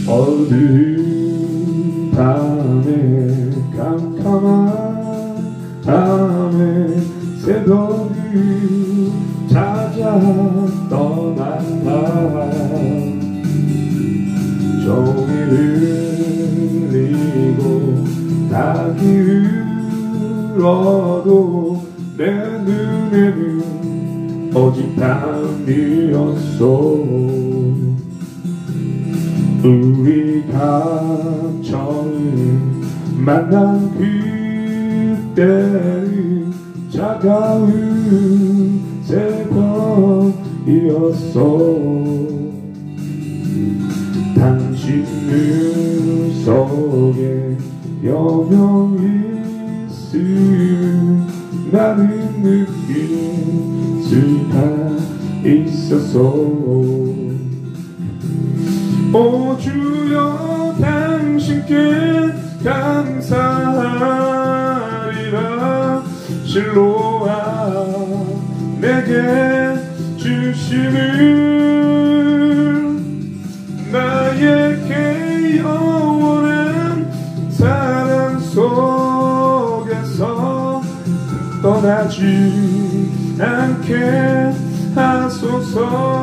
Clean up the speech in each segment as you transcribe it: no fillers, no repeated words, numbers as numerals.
어두운 밤에 깜깜한 밤에 새벽이 찾아 떠난다. 종일 흘리고 닭이 울어도 내 눈에는 오직 밤이었어. 우리가 처음 만난 그때는 차가운 새벽이었어. 당신 눈 속에 여명이 있음 나는 느낄 수가 있었어. 오 주여 당신께 감사하리라. 실로와 내게 주시는 나에게 영원한 사랑 속에서 떠나지 않게 하소서.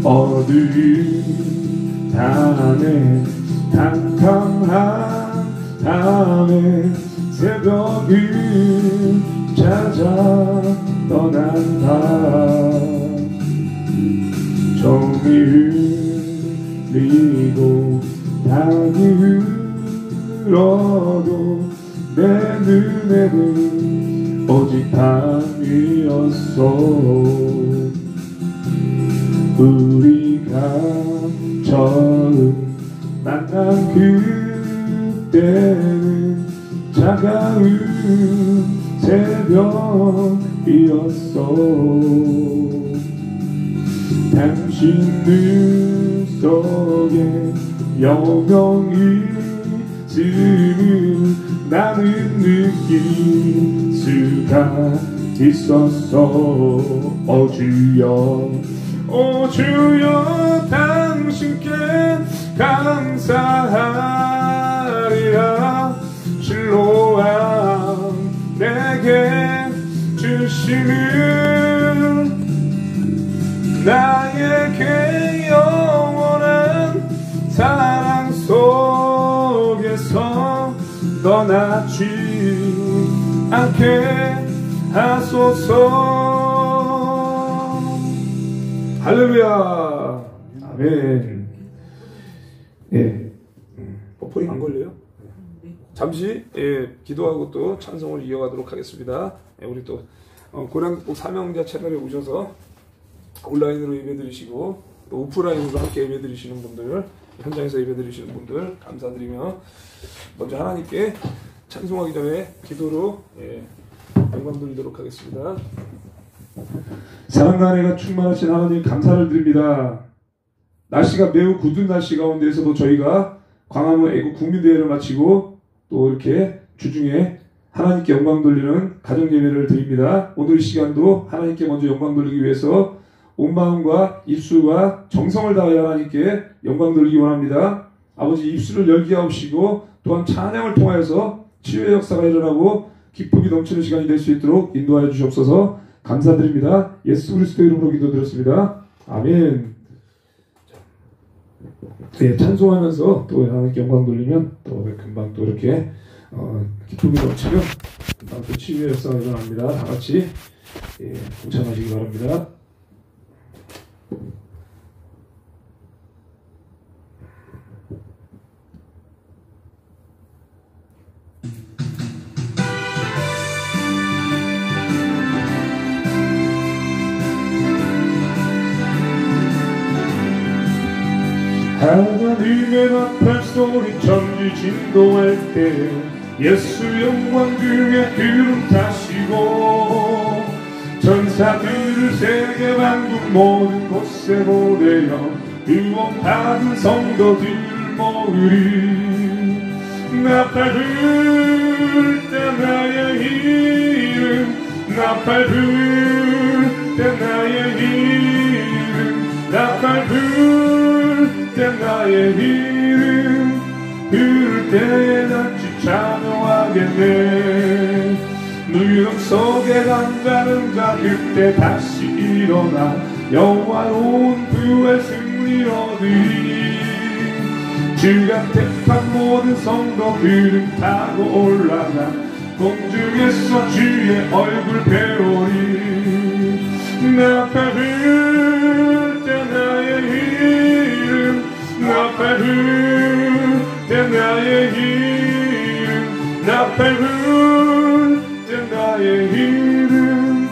어두운 밤에 깜깜한 밤에 새벽을 찾아 떠난다. 종이 흘리고 닭이 울어도 내 눈에는 오직 밤이었어. 우리가 처음 만난 그때는 차가운 새벽이었어. 당신 눈 속에 여명이 있음을 나는 느낄 수가 있었어. 오 주여 당신께 감사하리라. 실로와 내게 주시는 나에게 영원한 사랑 속에서 떠나지 않게 하소서. 할렐루야. 아멘. 예. 버퍼링 안 걸려요? 잠시 기도하고 또 찬송을 이어가도록 하겠습니다. 우리 또 고량극복 사명자 채널에 오셔서 온라인으로 예배드리시고 또 오프라인으로 함께 예배드리시는 분들, 현장에서 예배드리시는 분들 감사드리며 먼저 하나님께 찬송하기 전에 기도로 영광 돌리도록 하겠습니다. 사랑과 은혜가 충만하신 하나님 감사를 드립니다. 날씨가 매우 굳은 날씨 가운데에서도 저희가 광화문 애국 국민대회를 마치고 또 이렇게 주중에 하나님께 영광 돌리는 가정예배를 드립니다. 오늘 이 시간도 하나님께 먼저 영광 돌리기 위해서 온 마음과 입술과 정성을 다하여 하나님께 영광 돌리기 원합니다. 아버지 입술을 열게 하옵시고 또한 찬양을 통하여서 치유의 역사가 일어나고 기쁨이 넘치는 시간이 될 수 있도록 인도하여 주시옵소서. 감사드립니다. 예수 그리스도 이름으로 기도드렸습니다. 아멘. 네, 찬송하면서 또 하나님께 영광 돌리면 또 금방 또 이렇게 기쁨이 넘치면 금방 또 치유의 역사가 일어납니다. 다 같이 동참하시기 바랍니다. 하나님의 나팔 소리 천지 진동할 때 예수 영광 중에 구름 타시고 천사들을 세계 만국 모든 곳에 보내어 구원받은 성도들 모으리. 나팔 불 때 나의 이름 나팔 불 때 나의 이름 나팔 불 때 나의 이름 부를 때에 같이 찬양하겠네 누유름 속에 잠자는 자 그때 다시 일어나 영화로운 부활 승리 얻으리 주가 택한 모든 성도들은 타고 올라가 공중에서 주의 얼굴 배우리 나팔 불 때 나의 이름 나팔 불 때 나의 이름 나팔 불 때 나의 이름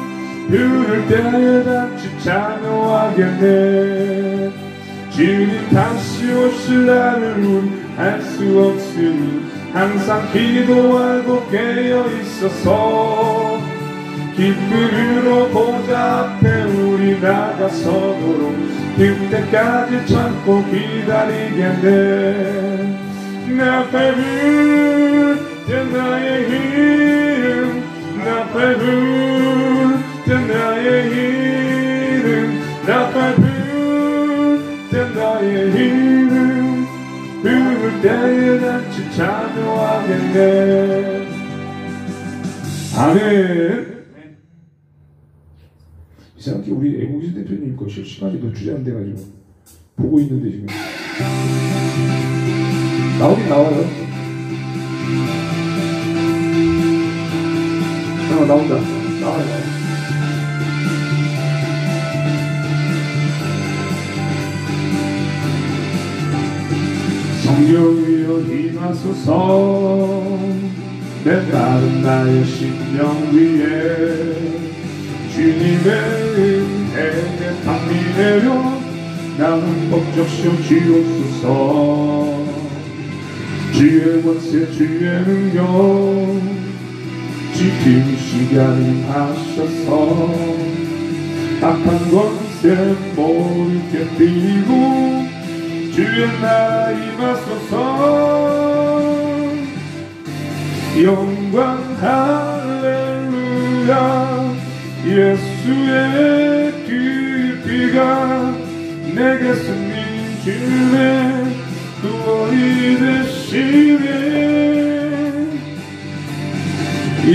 부를 때에 같이 찬양하겠네 주님 다시 오실 날을 우리 알 수 없으니 항상 기도하고 깨어 있어서 기쁨으로 보좌 앞에 우리 나가서도록 그때까지 참고 기다리겠네 나팔 불 때 나의 이름 나팔 불 때 나의 이름 나팔 불 때 나의 이름 부를 때에 같이 찬양하겠네 아멘. 이상하게 우리 애국이신 대표님 거 시간이 노출이 안 돼가지고 보고 있는데 지금 나오긴 나와요. 나온다. 나와요. 성령이여 임하소서 메마른 나의 심령 위에 주님의 은혜에 담비 내려 나는 법적시어 주옵소서 주의 권세 주의 능력 지키시게 임하셔서 악한 권세 모두 깨뜨리고 주의 나라 임하소서 영광 할렐루야 예수의 그 피가 내게 승리 주네 구원이 되시네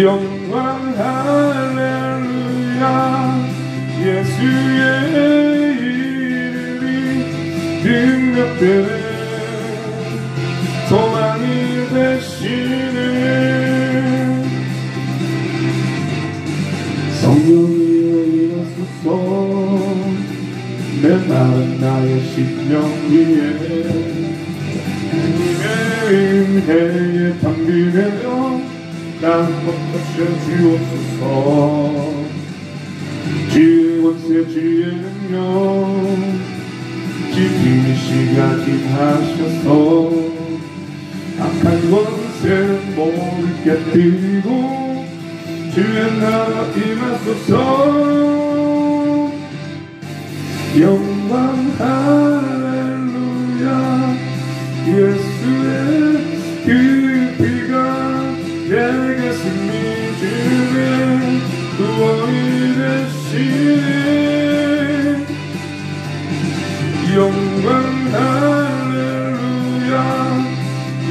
영광 할렐루야 예수의 이름이 능력되네 소망이 되시네 성령이여 임하소서 메마른 나의 심령 위에 주님의 은혜에 담비 내려 난 법적시어 주옵소서 주의 권세 주의 능력 지키시가 임하셔서 악한 권세 모두 깨뜨리고 주의 나라 임하소서 영광 할렐루야 예수의 그 피가 내게 승리 주네 구원이 되시네 영광 할렐루야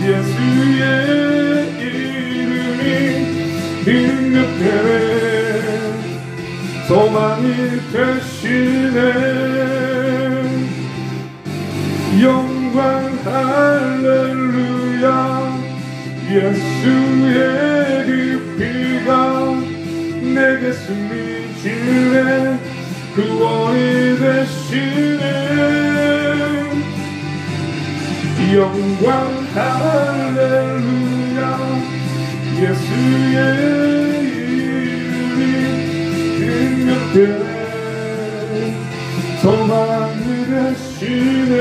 예수의 이름이 능력되네 소망이 되시네 영광 할렐루야 예수의 그 피가 내게 승리 주네 구원이 되시네 영광 할렐루야 예수의 이름이 능력되네 소망이 되시네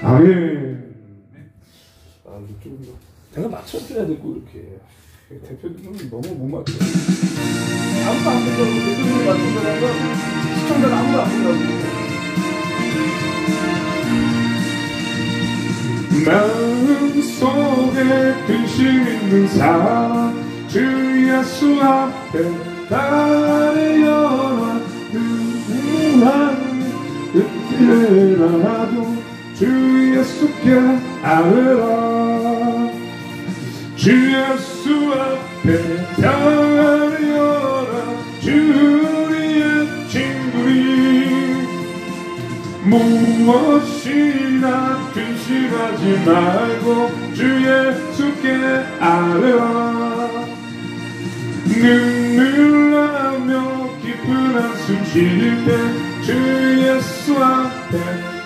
아멘. 좀 내가 맞춰줘야 되고 이렇게 대표님은 너무 못 맞춰. 아무도 안 된다고 대표님이 맞춘다는 건 시청자가 아무도 안 된다고. 마음속에 근심 있는 삶 주 예수 앞에 달려라. 그때라도 주 예수께 아뢰라. 주 예수 앞에 달려라. 주 우리의 친구리. 무엇이나 근심하지 말고 주 예수께 아뢰라. 눈물나며 깊은 한숨 쉴 때 주 예수 앞에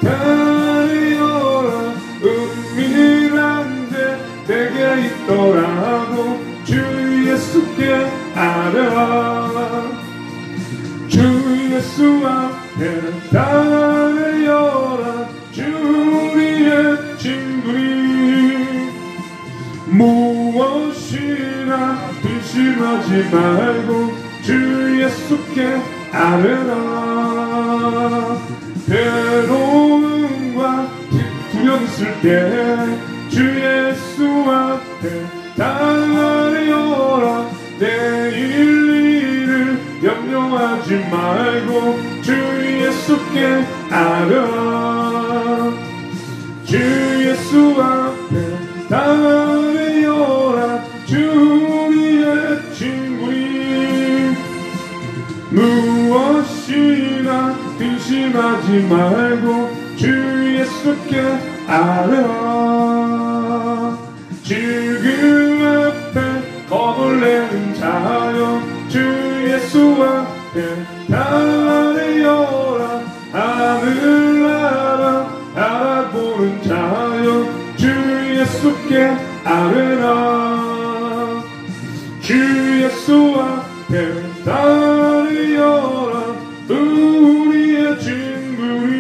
달려라. 은밀한 데 내게 있더라도 주 예수께 아뢰라. 주 예수 앞에 달려라. 주 우리의 친구니. 무엇이나 근심하지 말고 주 예수께 아뢰라. 괴로움과 두려움 있을 때 주 예수 앞에 달려라. 내일 일을 염려하지 말고 주 예수께 아뢰라. 주 예수 앞에 달려라. 주 우리의 친구니. 무엇이나 근심하지 말고 주 예수께 아뢰라. 죽음 앞에 겁을 내는 자여 주 예수 앞에 달려라. 하늘나라 알아보는 자여 주 예수께 아뢰라. 주 예수 앞에 달려라. 우리의 친구니.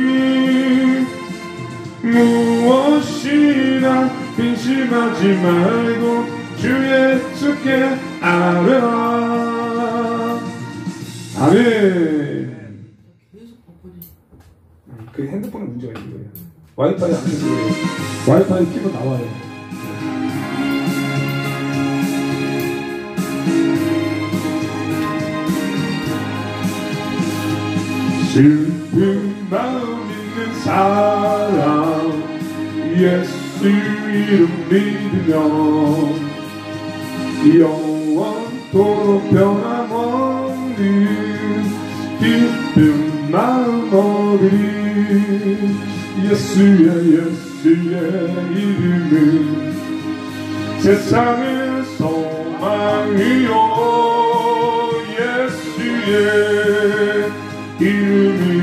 무엇이나 근심하지 말고 주 예수께 아뢰라. 아멘. 그 핸드폰에 문제가 있는 거예요. 와이파이 안 되는 거예요. 와이파이 키면 나와요. 슬픈 마음 있는 사람 예수 이름 믿으며 영원토록 변함없는 기쁜 마음 얻으리. 예수의 이름은 세상의 소망이요. 예수의 이름은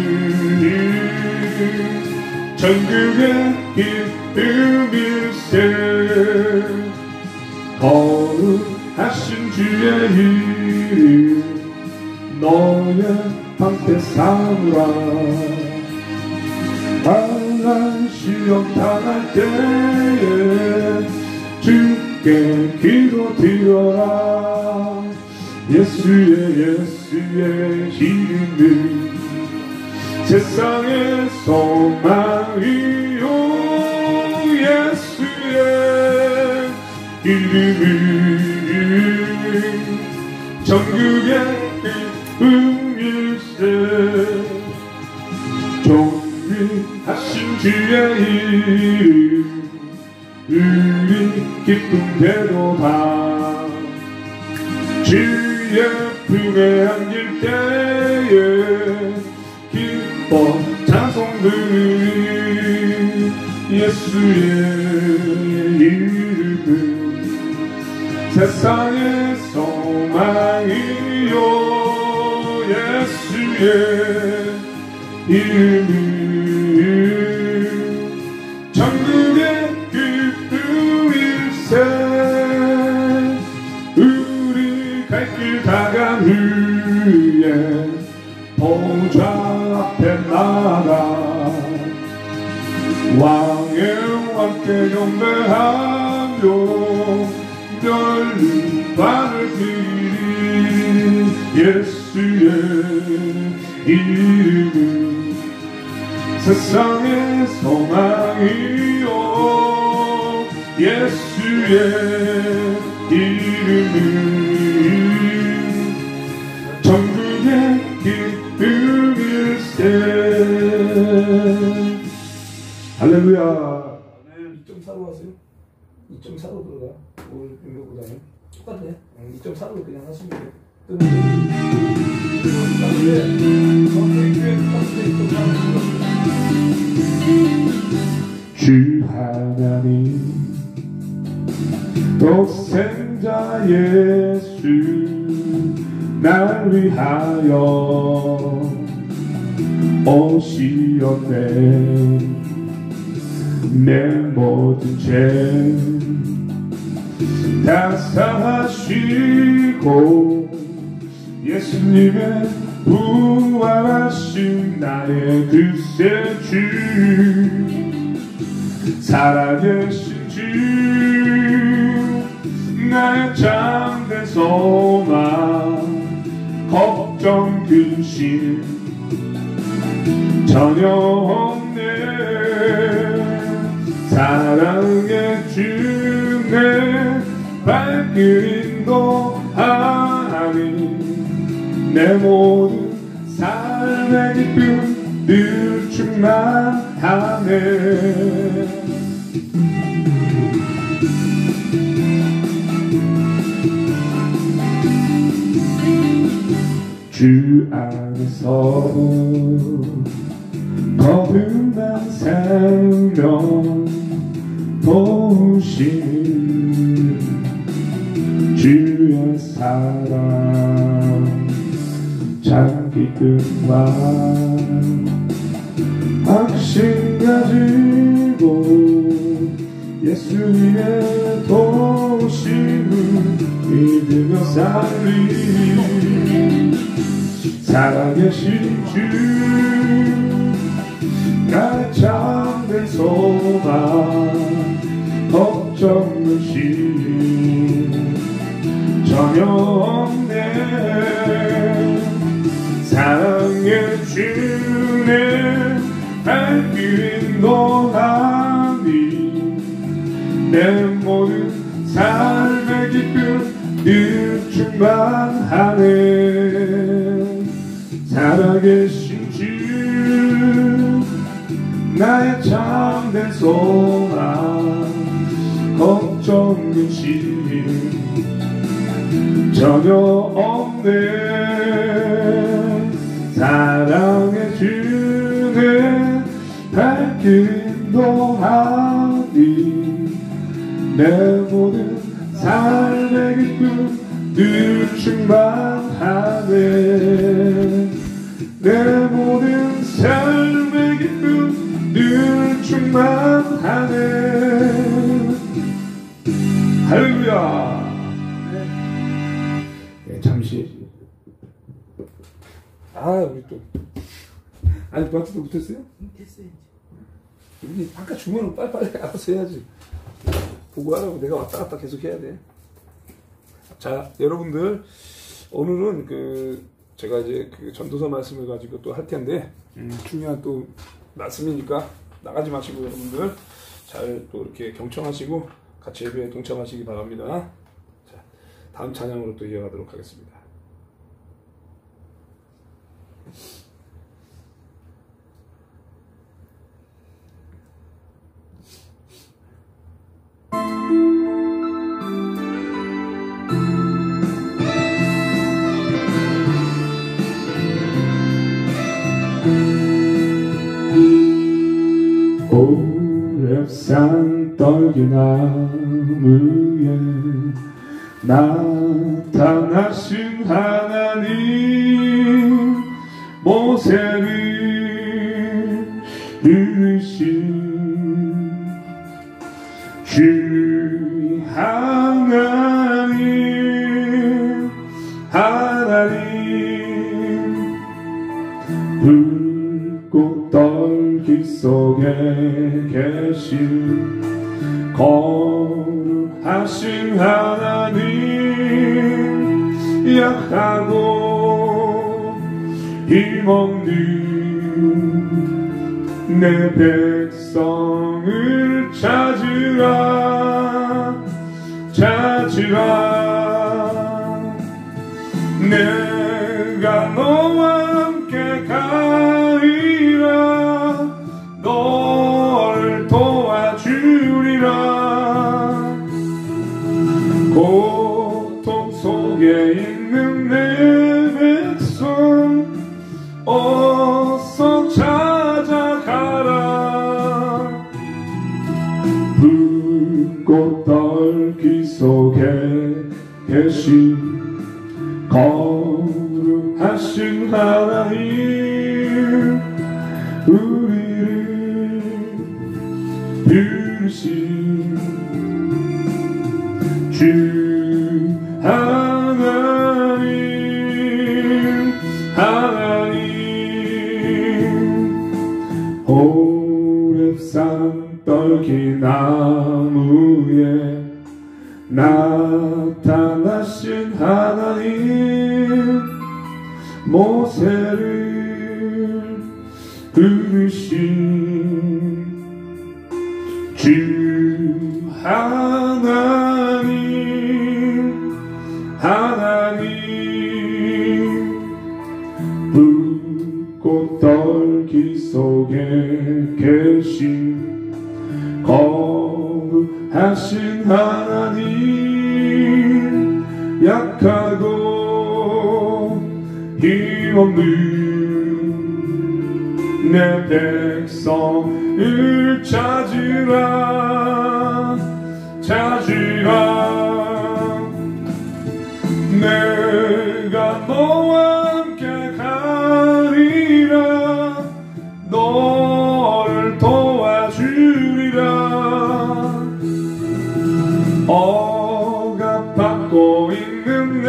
전국의 기쁨일세. 거룩하신 주의 이름 너의 방패 삼으라. 만난 시험 당할 때에 주께 기도드려라. 예수의 이름은 세상의 소망이요. 예수의 이름은 전국의 기쁨일세. 존귀하신 주의 이름 우리 기쁨대로다. 주의 품에 안길 때에 기뻐 찬송 부르는 예수의 이름은 세상의 소망이요. 예수의 이름은 천국의 기쁨일세. 우리 갈 길 다간 후에 보좌 앞에 나가 왕의 왕께 경배하며 멸류관을 드리리. 예수의 이름은 세상의 소망이요. 예수의 이름은 천국의 기쁨일세. 할렐루야. 2.4로 하세요. 2.4로 들어가. 오늘 이거보다는 똑같네. 2.4로 그냥 하시면 돼요. 주 하나님 독생자 예수 날 위하여 오시었네. 내 모든 죄 다 사하시고 예수님의 부활하신 나의 그새 주 살아계신 주 나의 참된 소망 걱정 근심 전혀 없네. 사랑의 주내 발길 인도하니 내 모든 삶의 기쁨 늘 충만하네. 주 안에서 거듭난 생명 보신 주의 사랑 참 기쁨과 확신 가지고 예수님의 도우심을 믿으며 살리 살아계신 주 나의 참된 소망 걱정 근심 전혀 없네. 사랑의 주내 발길 인도하니 내 모든 삶의 기쁨 늘 충만하네. 살아계신 주 나의 참된 소망 걱정 근심 전혀 없네. 사랑의 주내 발길 인도하니 내 모든 삶의 기쁨 늘 충만하네. 내 모든 삶의 기쁨 늘 충만하네. 할렐루야. 네, 잠시 우리 또 아니 버티도 못했어요? 됐어요. 우리 아까 주문은 빨리빨리 알아서 해야지. 보고 하라고 내가 왔다 갔다 계속 해야 돼. 자, 여러분들 오늘은 제가 이제 전도서 말씀을 가지고 또 할 텐데 중요한 또 말씀이니까 나가지 마시고 여러분들 잘 또 이렇게 경청하시고 같이 예배에 동참하시기 바랍니다. 자, 다음 찬양으로 또 이어가도록 하겠습니다. 오랩산 떨기나무에 나타나신 하나님 모세를 부르신 주 하나님 불꽃 떨기 속에 계신 거룩하신 하나님 약하고 힘없는 내 백성을 찾으라. 부르신 주 하나님, 하나님, 호렙산 떨기나무에 나타나신 하나님, 모세를 부르신 주 하나님, 하나님, 불꽃 떨기 속에 계신 거룩하신 하나님, 약하고 힘없는 내 백성을 찾으라, 찾으라. 내가 너와 함께 가리라, 너를 도와주리라. 억압받고 있는 내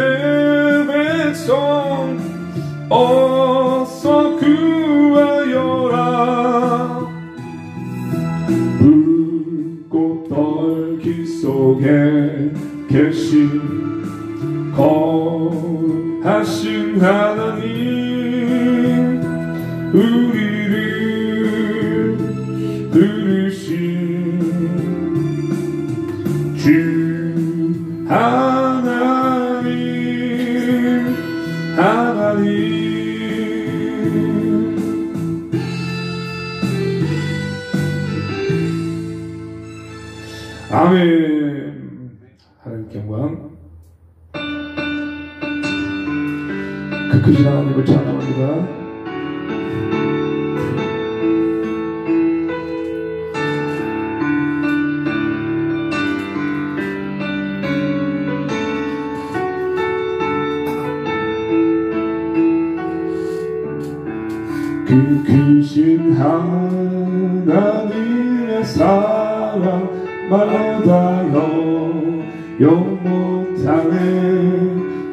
백성 어서 구하여라. 불꽃 떨기 속에 계신 거룩하신 하나님, 우리를 부르신 주 하나님, 하나님. 아멘. 하나님께 영광. 그 크신 하나님을 찬양합니다. 그 크신 하나님의 사랑 말로다여 용 못하네.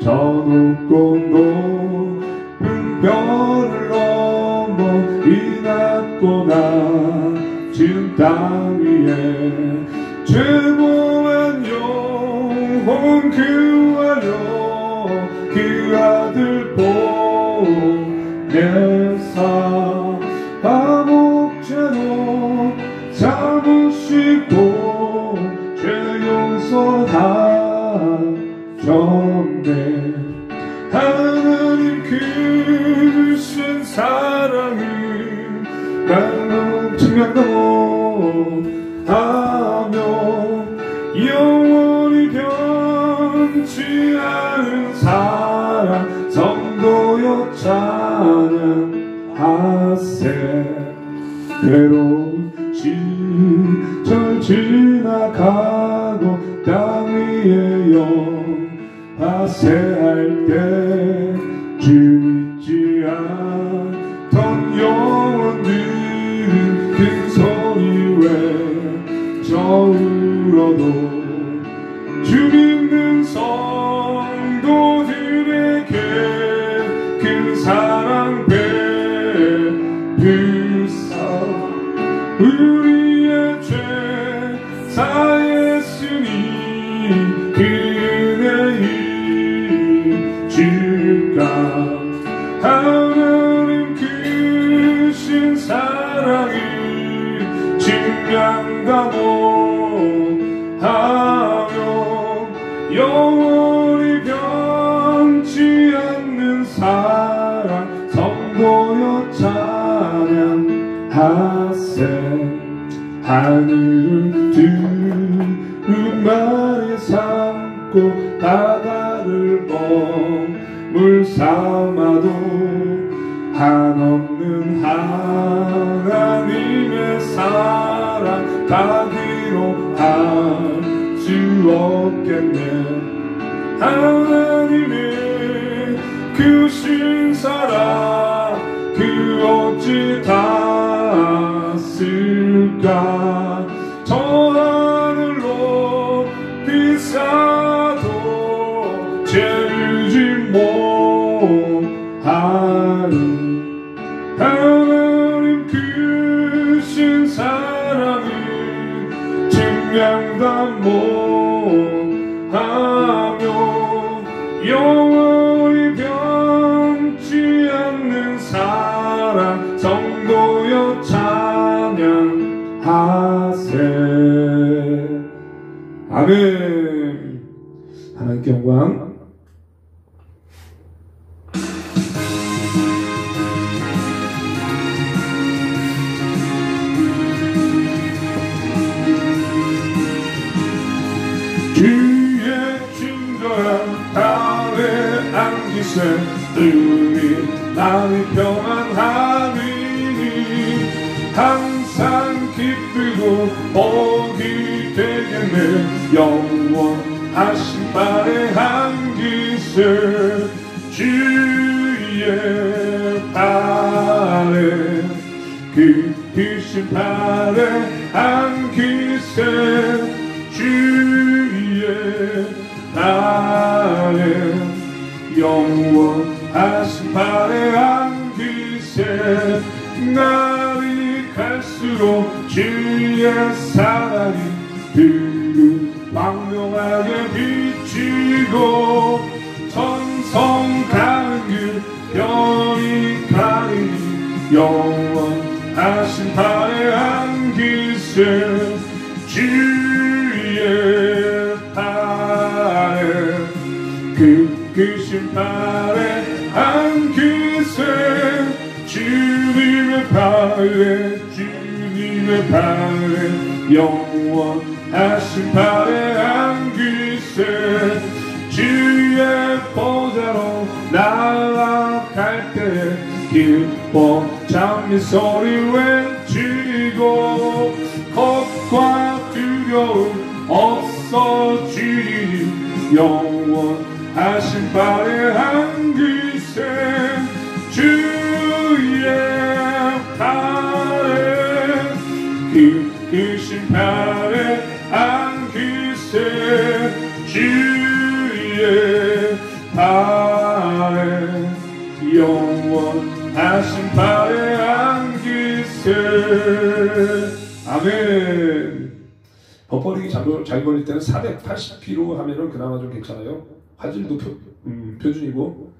저 높고 높은 별을 넘어 이 낮고 낮은 땅 위에 죄고한 영혼 구하려 그 아들 보내사 화목제로 잡으시고 죄 용서하셨네. 하나님 크신 사랑을 날로 증명하며 영원히 변치 않은 사랑 성도여 찬양하세. 괴로운 시절 지나가고 땅 위에 영화세할 때 주 잊지 않던 영혼들은 큰 소리 외쳐울어도 주 믿는 성도들에게 그 사랑 베푸사 우리의 죄 사했으니 그 은혜를 줄까. 하나님 크신 사랑을 증명하고 영원히 변치 않는 사랑 성도여 찬양하세. 하늘을 두루마리 삼고 바다를 물 삼아도 한없는 하나님의 사랑 다 기록할 수 없겠네. 하나님의 크신 사랑 그 어찌 다 쓸까. 저 맹담하며 영원히 변치 않는 사랑 성도여 찬양하세. 아멘. 하나님께 영광. 주의 친절한 아래 안기세 우리 마음이 평안하리니 항상 기쁘고 복이 되겠네. 영원하신 발에 안기세 주의 발에 크신 발에 안기세 주의 발에 영원하신 발에 안기세. 날이 갈수록 주의 사랑이 광명하게 비치고 천성 가는 길 별이 가리니 영원하신 발에 안기세 주의 발에 크신 발에 안기세 주님의 발에 영원하신 발에 안기세 주의 보좌로 날아갈 때 기뻐 찬미 소리 외치고 겁과 두려움 없어지니 영원하신 발에 안기세 주의 발에 크신 발에 안기세 주의 발에 영원하신 발에 안기세. 아멘. 버퍼링이 잘 걸릴 때는 480km 하면은 그나마 좀 괜찮아요. 화질도 표준이고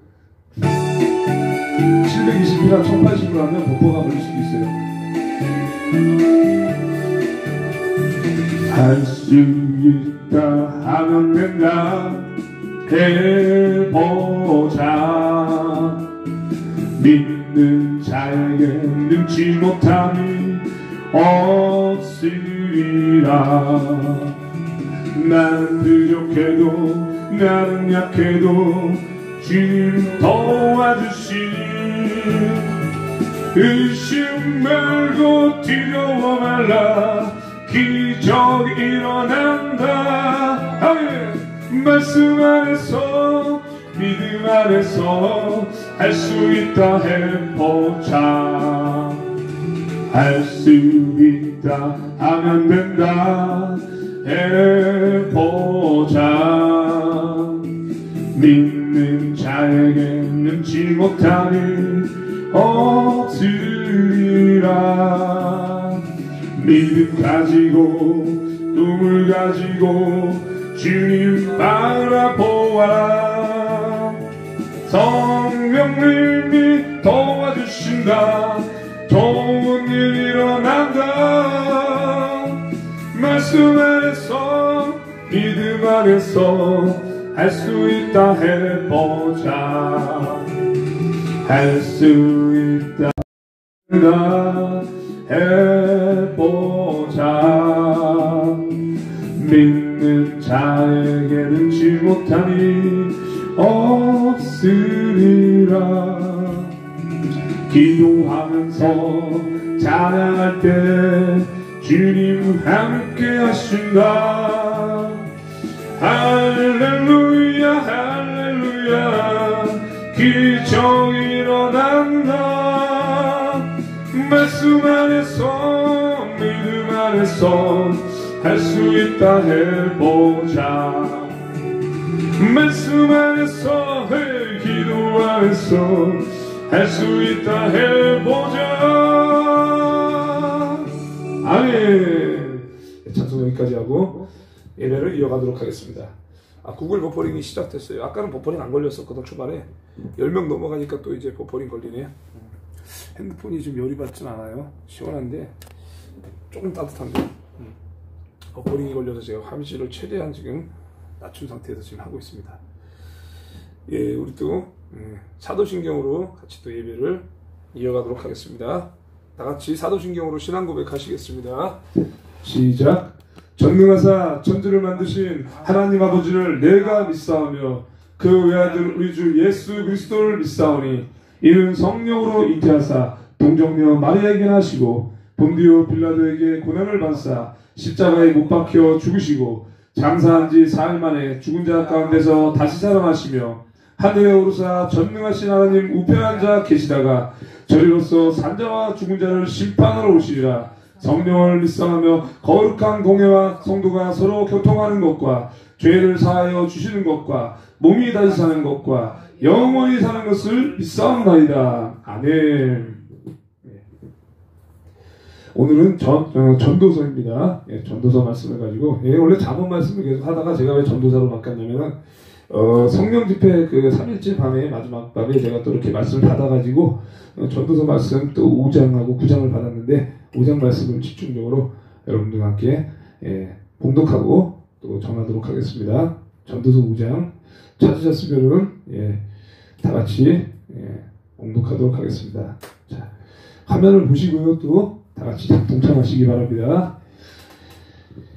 720이나 1080으로 하면 버퍼가 걸릴 수도 있어요. 할 수 있다 하면 된다 해보자. 믿는 자에게 능치 못함이 없으리라. 난 부족해도 나는 약해도 주님 도와주시니 의심 말고 두려워 말라. 기적 일어난다. 아멘. 말씀 안에서 믿음 안에서 할 수 있다 해보자. 할 수 있다 하면 된다 해보자. 믿는 자에게 능치 못하니 없으리라. 믿음 가지고 꿈을 가지고 주님 바라보아라. 성령님이 도와주신다. 좋은 일 일어난다. 말씀 안에서 믿음 안에서 할 수 있다 해보자. 할 수 있다 해보자. 믿는 자에게 능치 못함이 없으리라. 기도하면서 찬양할 때 주님 함께 하신다. 할렐루야 할렐루야. 기적이 일어난다. 말씀 안에서 믿음 안에서 할 수 있다 해보자. 말씀 안에서 기도 안에서 할 수 있다 해보자. 아멘. 찬송 여기까지. 여기까지 하고 예배를 이어가도록 하겠습니다. 구글 버퍼링이 시작됐어요. 아까는 버퍼링 안 걸렸었거든. 초반에 10명 넘어가니까 또 이제 버퍼링 걸리네. 핸드폰이 좀 열이 받진 않아요. 시원한데 조금 따뜻한데 버퍼링이 걸려서 제가 화면실을 최대한 지금 낮춘 상태에서 지금 하고 있습니다. 예, 우리 또 사도신경으로 같이 또 예배를 이어가도록 하겠습니다. 다 같이 사도신경으로 신앙 고백하시겠습니다. 시작. 전능하사 천지를 만드신 하나님 아버지를 내가 믿사오며 그 외아들 우리 주 예수 그리스도를 믿사오니 이는 성령으로 잉태하사 동정녀 마리아에게 나시고 본디오 빌라도에게 고난을 받사 십자가에 못 박혀 죽으시고 장사한 지 4일 만에 죽은 자 가운데서 다시 살아나시며 하늘에 오르사 전능하신 하나님 우편한 자 계시다가 저리로서 산자와 죽은 자를 심판하러 오시리라. 성령을 믿사하며 거룩한 공예와 성도가 서로 교통하는 것과 죄를 사하여 주시는 것과 몸이 다시 사는 것과 영원히 사는 것을 믿사옵나이다. 아멘. 오늘은 전도서입니다. 전도서 말씀을 가지고 원래 잠언 말씀을 계속 하다가 제가 왜 전도사로 바꿨냐면은 성령 집회 그 3일째 밤에 마지막 밤에 제가 또 이렇게 말씀을 받아가지고 전도서 말씀 또 5장하고 9장을 받았는데 5장 말씀을 집중적으로 여러분들과 함께 봉독하고 또 전하도록 하겠습니다. 전도서 5장 찾으셨으면은 다 같이 봉독하도록 하겠습니다. 자, 화면을 보시고요. 또 다 같이 동참하시기 바랍니다.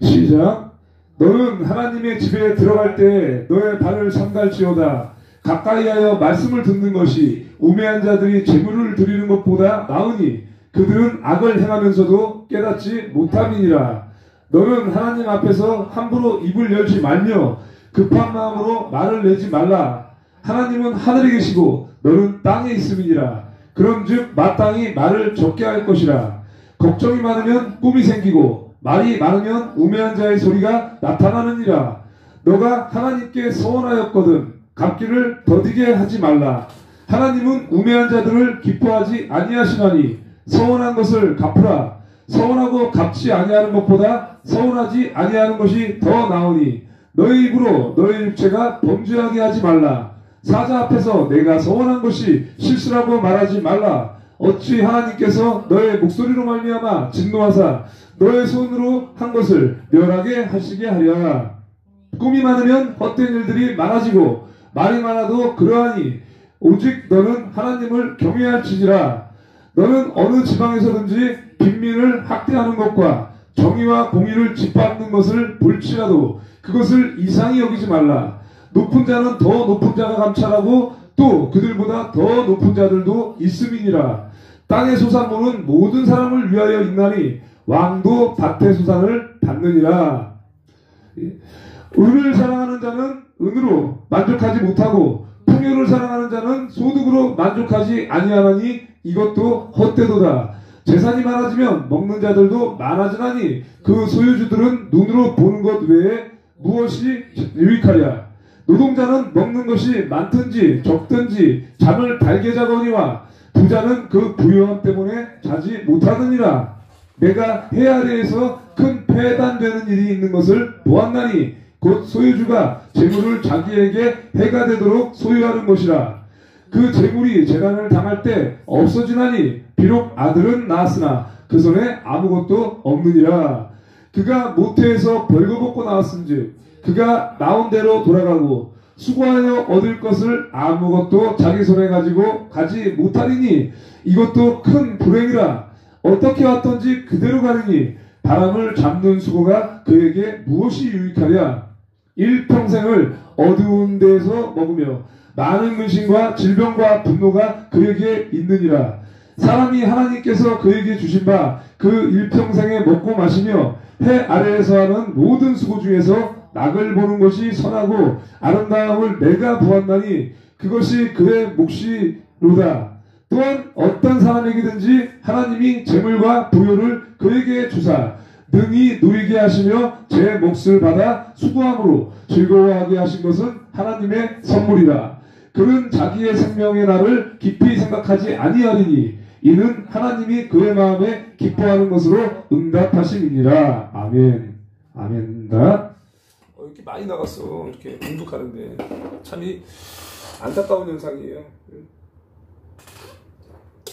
시작. 너는 하나님의 집에 들어갈 때 너의 발을 삼갈지어다. 가까이하여 말씀을 듣는 것이 우매한 자들이 재물을 드리는 것보다 나으니 그들은 악을 행하면서도 깨닫지 못함이니라. 너는 하나님 앞에서 함부로 입을 열지 말며 급한 마음으로 말을 내지 말라. 하나님은 하늘에 계시고 너는 땅에 있음이니라. 그런즉 마땅히 말을 적게 할 것이라. 걱정이 많으면 꿈이 생기고 말이 많으면 우매한 자의 소리가 나타나느니라. 너가 하나님께 서원하였거든 갚기를 더디게 하지 말라. 하나님은 우매한 자들을 기뻐하지 아니하시나니 서원한 것을 갚으라. 서원하고 갚지 아니하는 것보다 서원하지 아니하는 것이 더 나으니 너의 입으로 너의 육체가 범죄하게 하지 말라. 사자 앞에서 내가 서원한 것이 실수라고 말하지 말라. 어찌 하나님께서 너의 목소리로 말미암아 진노하사 너의 손으로 한 것을 멸하게 하시게 하랴. 꿈이 많으면 헛된 일들이 많아지고 말이 많아도 그러하니 오직 너는 하나님을 경외할지니라. 너는 어느 지방에서든지 빈민을 학대하는 것과 정의와 공의를 짓밟는 것을 볼지라도 그것을 이상히 여기지 말라. 높은 자는 더 높은 자가 감찰하고 또 그들보다 더 높은 자들도 있음이니라. 땅의 소산물은 모든 사람을 위하여 있나니 왕도 밭의 소산을 받느니라. 은을 사랑하는 자는 은으로 만족하지 못하고 풍요를 사랑하는 자는 소득으로 만족하지 아니하나니 이것도 헛되도다. 재산이 많아지면 먹는 자들도 많아지나니 그 소유주들은 눈으로 보는 것 외에 무엇이 유익하랴. 노동자는 먹는 것이 많든지 적든지 잠을 달게 자거니와 부자는 그 부유함 때문에 자지 못하느니라. 내가 해 아래에서 큰 폐단되는 일이 있는 것을 보았나니 곧 소유주가 재물을 자기에게 해가 되도록 소유하는 것이라. 그 재물이 재난을 당할 때 없어지나니 비록 아들은 낳았으나 그 손에 아무것도 없느니라. 그가 모태에서 벌거벗고 나왔은즉 그가 나온 대로 돌아가고 수고하여 얻을 것을 아무것도 자기 손에 가지고 가지 못하리니 이것도 큰 불행이라. 어떻게 왔던지 그대로 가느니 바람을 잡는 수고가 그에게 무엇이 유익하랴. 일평생을 어두운 데에서 먹으며 많은 근심과 질병과 분노가 그에게 있느니라. 사람이 하나님께서 그에게 주신 바 그 일평생에 먹고 마시며 해 아래에서 하는 모든 수고 중에서 낙을 보는 것이 선하고 아름다움을 내가 보았나니 그것이 그의 몫이로다. 또한 어떤 사람에게든지 하나님이 재물과 부요를 그에게 주사 능히 누리게 하시며 제 몫을 받아 수고함으로 즐거워하게 하신 것은 하나님의 선물이다. 그는 자기의 생명의 날을 깊이 생각하지 아니하리니 이는 하나님이 그의 마음에 기뻐하는 것으로 응답하심이니라. 아멘. 아멘입니다. 이렇게 많이 나갔어. 이렇게 공독하는데 참이 안타까운 현상이에요.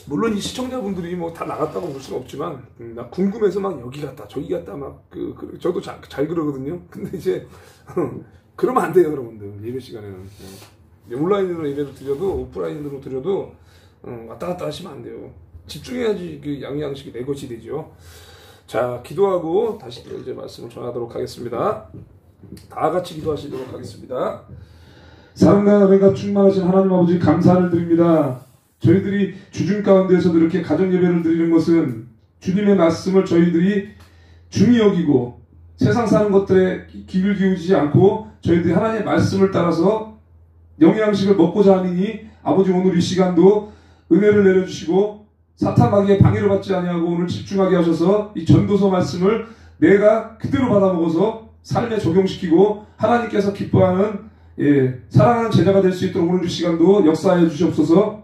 물론 이 시청자분들이 뭐 다 나갔다고 볼 수는 없지만 나 궁금해서 막 여기 갔다 저기 갔다 막 저도 잘 그러거든요. 근데 이제 그러면 안 돼요, 여러분들. 예배 시간에는 온라인으로 예배를 드려도 오프라인으로 드려도 왔다 갔다 하시면 안 돼요. 집중해야지 그 양양식이 내 것이 되죠. 자, 기도하고 다시 또 이제 말씀을 전하도록 하겠습니다. 다 같이 기도하시도록 하겠습니다. 사랑과 은혜가 충만하신 하나님 아버지 감사를 드립니다. 저희들이 주중 가운데에서도 이렇게 가정 예배를 드리는 것은 주님의 말씀을 저희들이 중히 여기고 세상 사는 것들에 귀를 기울이지 않고 저희들이 하나님의 말씀을 따라서 영양식을 먹고자 하니 아버지 오늘 이 시간도 은혜를 내려주시고 사탄 마귀의 방해를 받지 아니하고 오늘 집중하게 하셔서 이 전도서 말씀을 내가 그대로 받아먹어서 삶에 적용시키고 하나님께서 기뻐하는 사랑하는 제자가 될 수 있도록 오늘 이 시간도 역사하여 주시옵소서.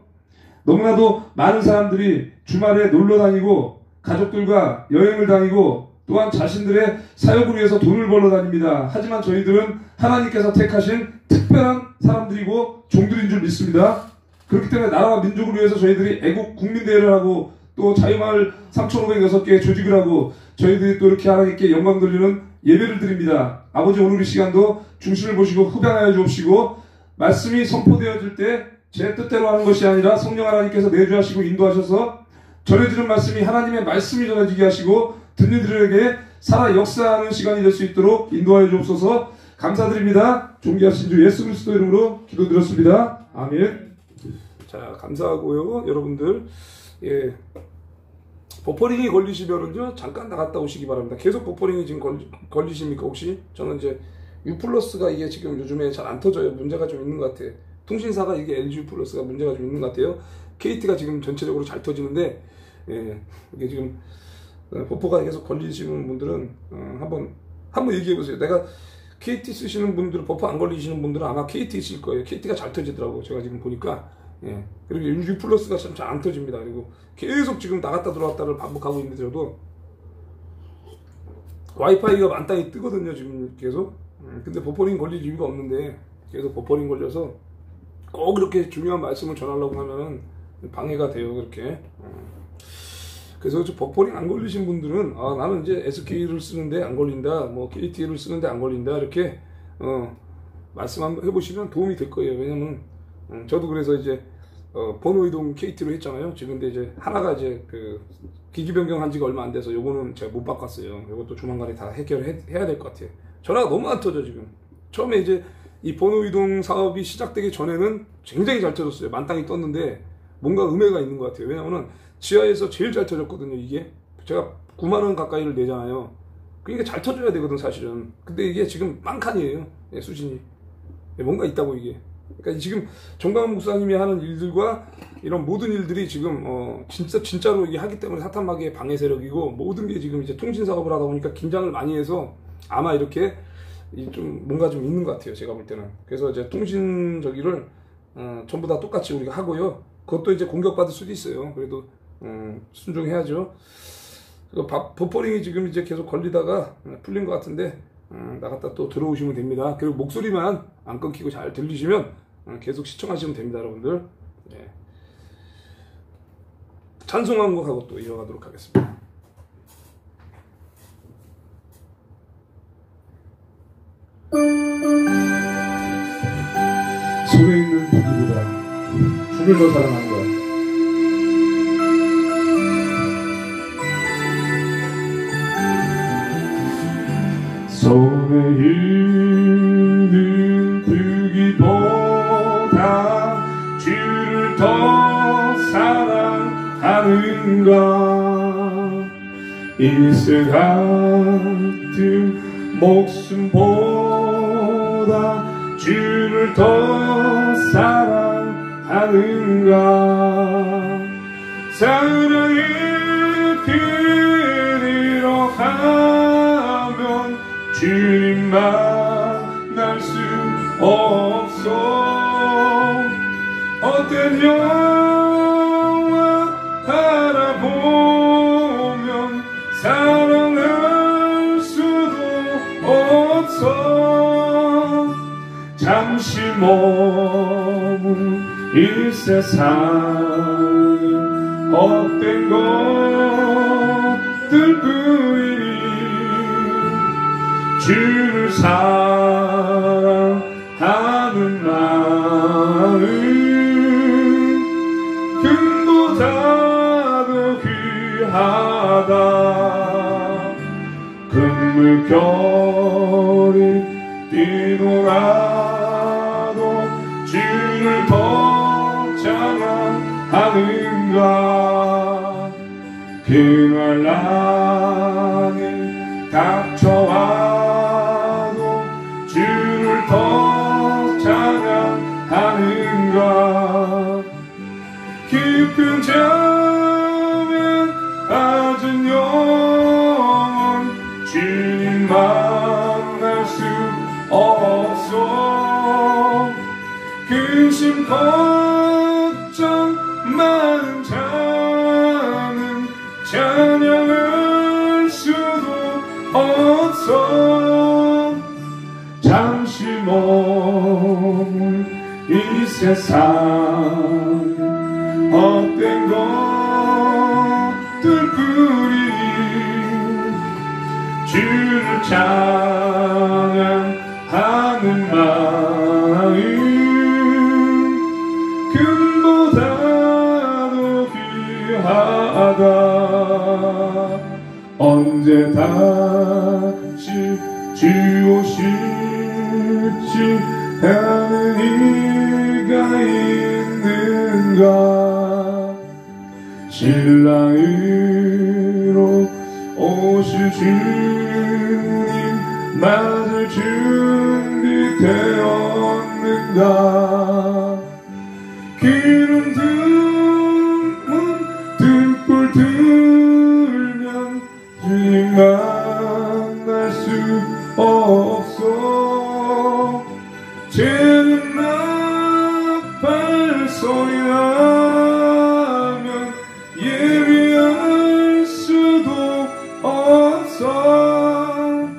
너무나도 많은 사람들이 주말에 놀러 다니고 가족들과 여행을 다니고 또한 자신들의 사역을 위해서 돈을 벌러 다닙니다. 하지만 저희들은 하나님께서 택하신 특별한 사람들이고 종들인 줄 믿습니다. 그렇기 때문에 나라와 민족을 위해서 저희들이 애국 국민대회를 하고 또 자유마을 3,506개의 조직을 하고 저희들이 또 이렇게 하나님께 영광 돌리는 예배를 드립니다. 아버지 오늘 이 시간도 중심을 보시고 흡양하여 주옵시고 말씀이 선포되어질 때 제 뜻대로 하는 것이 아니라 성령 하나님께서 내주하시고 인도하셔서 전해지는 말씀이 하나님의 말씀이 전해지게 하시고 듣는 이들에게 살아 역사하는 시간이 될 수 있도록 인도하여 주옵소서. 감사드립니다. 존귀하신 주 예수 그리스도 이름으로 기도드렸습니다. 아멘. 자, 감사하고요. 여러분들 버퍼링이 걸리시면은요 잠깐 나갔다 오시기 바랍니다. 계속 버퍼링이 지금 걸리십니까 혹시? 저는 이제 U+가 이게 지금 요즘에 잘 안 터져요. 문제가 좀 있는 것 같아요. 통신사가 이게 LG U+가 문제가 좀 있는 것 같아요. KT가 지금 전체적으로 잘 터지는데 이게 지금 버퍼가 계속 걸리시는 분들은 한번 얘기해 보세요. 내가 KT 쓰시는 분들, 버퍼 안 걸리시는 분들은 아마 KT 쓰실 거예요. KT가 잘 터지더라고 제가 지금 보니까. 그리고 U+가 참 잘 안 터집니다. 그리고 계속 지금 나갔다 들어왔다를 반복하고 있는데도 와이파이가 만땅이 뜨거든요 지금 계속. 근데 버퍼링 걸릴 이유가 없는데 계속 버퍼링 걸려서 꼭 이렇게 중요한 말씀을 전하려고 하면은 방해가 돼요 그렇게. 그래서 버퍼링 안 걸리신 분들은 나는 이제 SK를 쓰는데 안 걸린다, 뭐 KT를 쓰는데 안 걸린다 이렇게 말씀 한번 해보시면 도움이 될 거예요. 왜냐면 저도 그래서 이제 번호 이동 KT로 했잖아요. 지금 근데 이제 하나가 이제 그 기기 변경한 지가 얼마 안 돼서 요거는 제가 못 바꿨어요. 요것도 조만간에 다 해결해야 될 것 같아요. 전화가 너무 안 터져 지금. 처음에 이제 이 번호 이동 사업이 시작되기 전에는 굉장히 잘 터졌어요. 만땅이 떴는데 뭔가 음해가 있는 것 같아요. 왜냐면은 지하에서 제일 잘 터졌거든요. 이게 제가 9만 원 가까이를 내잖아요. 그러니까 잘 터져야 되거든 사실은. 근데 이게 지금 빵칸이에요. 수신이. 뭔가 있다고 이게. 그러니까 지금 정강훈 목사님이 하는 일들과 이런 모든 일들이 지금 진짜로 이게 하기 때문에 사탄 마귀의 방해 세력이고 모든 게 지금 이제 통신 사업을 하다 보니까 긴장을 많이 해서 아마 이렇게 좀 뭔가 좀 있는 것 같아요. 제가 볼 때는. 그래서 이제 통신 저기를 전부 다 똑같이 우리가 하고요. 그것도 이제 공격받을 수도 있어요. 그래도 순종해야죠. 버퍼링이 지금 이제 계속 걸리다가 풀린 것 같은데 나갔다 또 들어오시면 됩니다. 그리고 목소리만 안 끊기고 잘 들리시면 계속 시청하시면 됩니다, 여러분들. 찬송한 곡하고 또 이어가도록 하겠습니다. 손에 있는 무기보다 주를 더 사랑하는 것. 손에 있는 무기보다 주를 더 사랑하는가. 일생 같은 목숨보다 주를 더 사랑하는가. 사랑을 그리러 가면 주님 만날 수 없어. 헛된 영화 바라보면 사랑할 수도 머문 이 세상 헛된 것들 뿐이니 주를 사랑하는 마음 금보다도 귀하다. 금물결이 뛰놀아도 주를 더 찬양하는가. 그날 나는 닥쳐와도 주를 더 찬양하는가. 깊은 잠에 빠진 영혼 주님 만날 수 없어. 근심 걱정 많은 자는 찬양할 수도 없어. 잠시 머문 이 세상 헛된 것들 뿐이니 주를 찬양하는 마음 금보다도 귀하다. 언제 다시 주 오실지 하는 이가 있는가. 신랑으로 오실 주님 맞을 준비되었는가. 기름 드문 등불 들면 주님 만날 수 없어. 쟤는 나팔 소리 나면 예비할 수도 없어.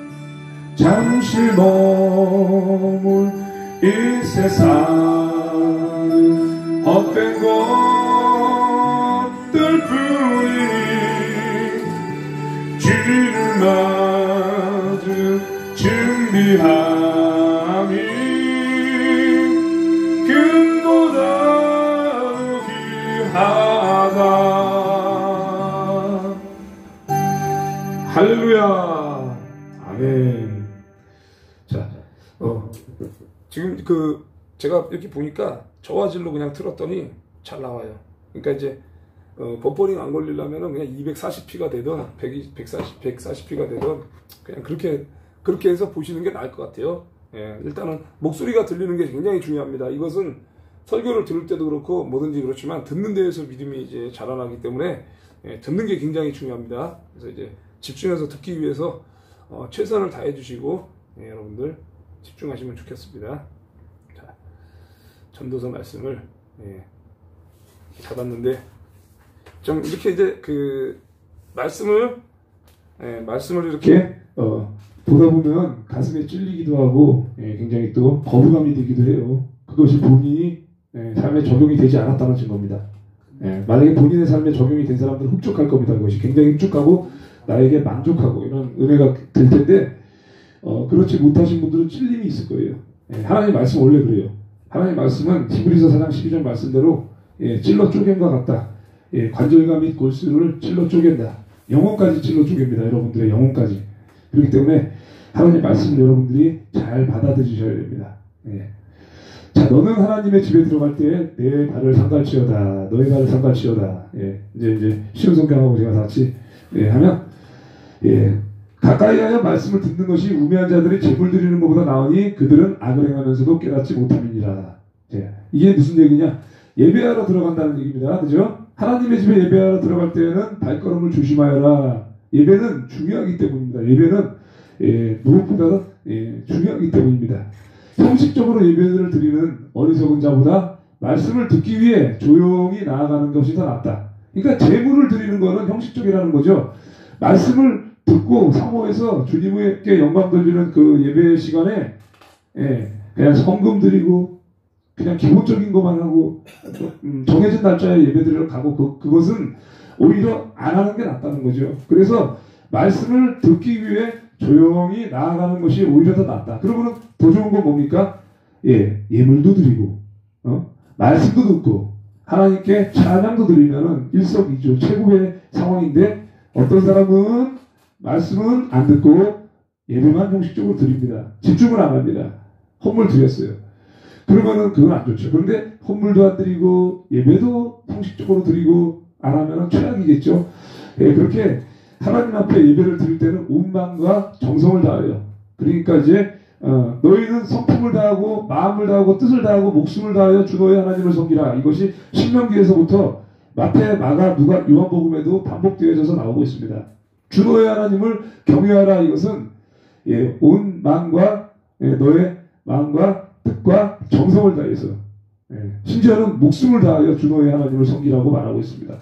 잠시 머물 이 세상 헛된 것들 뿐이니 주를 맞을 준비함이 금보다도 귀하다. 할렐루야. 아멘. 자, 지금 제가 이렇게 보니까 저화질로 그냥 틀었더니 잘 나와요. 그러니까 이제 버퍼링 안 걸리려면은 그냥 240p가 되든 140p가 되든 그냥 그렇게 해서 보시는 게 나을 것 같아요. 예, 일단은 목소리가 들리는 게 굉장히 중요합니다. 이것은 설교를 들을 때도 그렇고 뭐든지 그렇지만 듣는 데에서 믿음이 이제 자라나기 때문에 듣는 게 굉장히 중요합니다. 그래서 이제 집중해서 듣기 위해서 최선을 다해 주시고 여러분들 집중하시면 좋겠습니다. 자, 전도서 말씀을 잡았는데 좀 이렇게 이제 말씀을 이렇게 보다 보면 가슴에 찔리기도 하고 굉장히 또 거부감이 들기도 해요. 그것이 본인이 삶에 적용이 되지 않았다는 증거입니다. 만약에 본인의 삶에 적용이 된 사람들은 흡족할 겁니다. 그것이 굉장히 흡족하고 나에게 만족하고 이런 은혜가 될 텐데 그렇지 못하신 분들은 찔림이 있을 거예요. 하나님 말씀 원래 그래요. 하나님 말씀은 히브리서 4장 12절 말씀대로 찔러 쪼갠과 같다. 관절과 및 골수를 찔러 쪼갠다. 영혼까지 찔러 쪼갭니다. 여러분들의 영혼까지. 그렇기 때문에 하나님 말씀을 여러분들이 잘 받아들이셔야 됩니다. 자, 너는 하나님의 집에 들어갈 때 내 발을 삼갈치어다. 너의 발을 삼갈치어다. 이제 쉬운 성경하고 제가 같이 하면 가까이 하여 말씀을 듣는 것이 우매한 자들이 제물 드리는 것보다 나으니 그들은 악을 행하면서도 깨닫지 못함이니라. 이게 무슨 얘기냐? 예배하러 들어간다는 얘기입니다. 그죠? 하나님의 집에 예배하러 들어갈 때는 발걸음을 조심하여라. 예배는 중요하기 때문입니다. 예배는 무엇보다 중요하기 때문입니다. 형식적으로 예배를 드리는 어리석은 자보다 말씀을 듣기 위해 조용히 나아가는 것이 더 낫다. 그러니까 제물을 드리는 것은 형식적이라는 거죠. 말씀을 듣고 사모해서 주님께 영광 돌리는 그 예배 시간에 그냥 헌금 드리고 그냥 기본적인 것만 하고 정해진 날짜에 예배드리러 가고 그것은 오히려 안 하는 게 낫다는 거죠. 그래서 말씀을 듣기 위해 조용히 나아가는 것이 오히려 더 낫다. 그러고는 더 좋은 건 뭡니까? 예물도 드리고 말씀도 듣고 하나님께 찬양도 드리면은 일석이조 최고의 상황인데 어떤 사람은 말씀은 안 듣고 예배만 형식적으로 드립니다. 집중을 안 합니다. 헌물 드렸어요. 그러면은 그건 안 좋죠. 그런데 헌물도 안 드리고 예배도 형식적으로 드리고 안 하면은 최악이겠죠. 그렇게 하나님 앞에 예배를 드릴 때는 온 마음과 정성을 다하여 그러니까 이제 너희는 성품을 다하고 마음을 다하고 뜻을 다하고 목숨을 다하여 주 너희 하나님을 섬기라. 이것이 신명기에서부터 마태, 마가, 누가, 요한복음에도 반복되어져서 나오고 있습니다. 주 너희 하나님을 경외하라. 이것은 온 마음과 너의 마음과 뜻과 정성을 다해서 심지어는 목숨을 다하여 주 너희 하나님을 섬기라고 말하고 있습니다.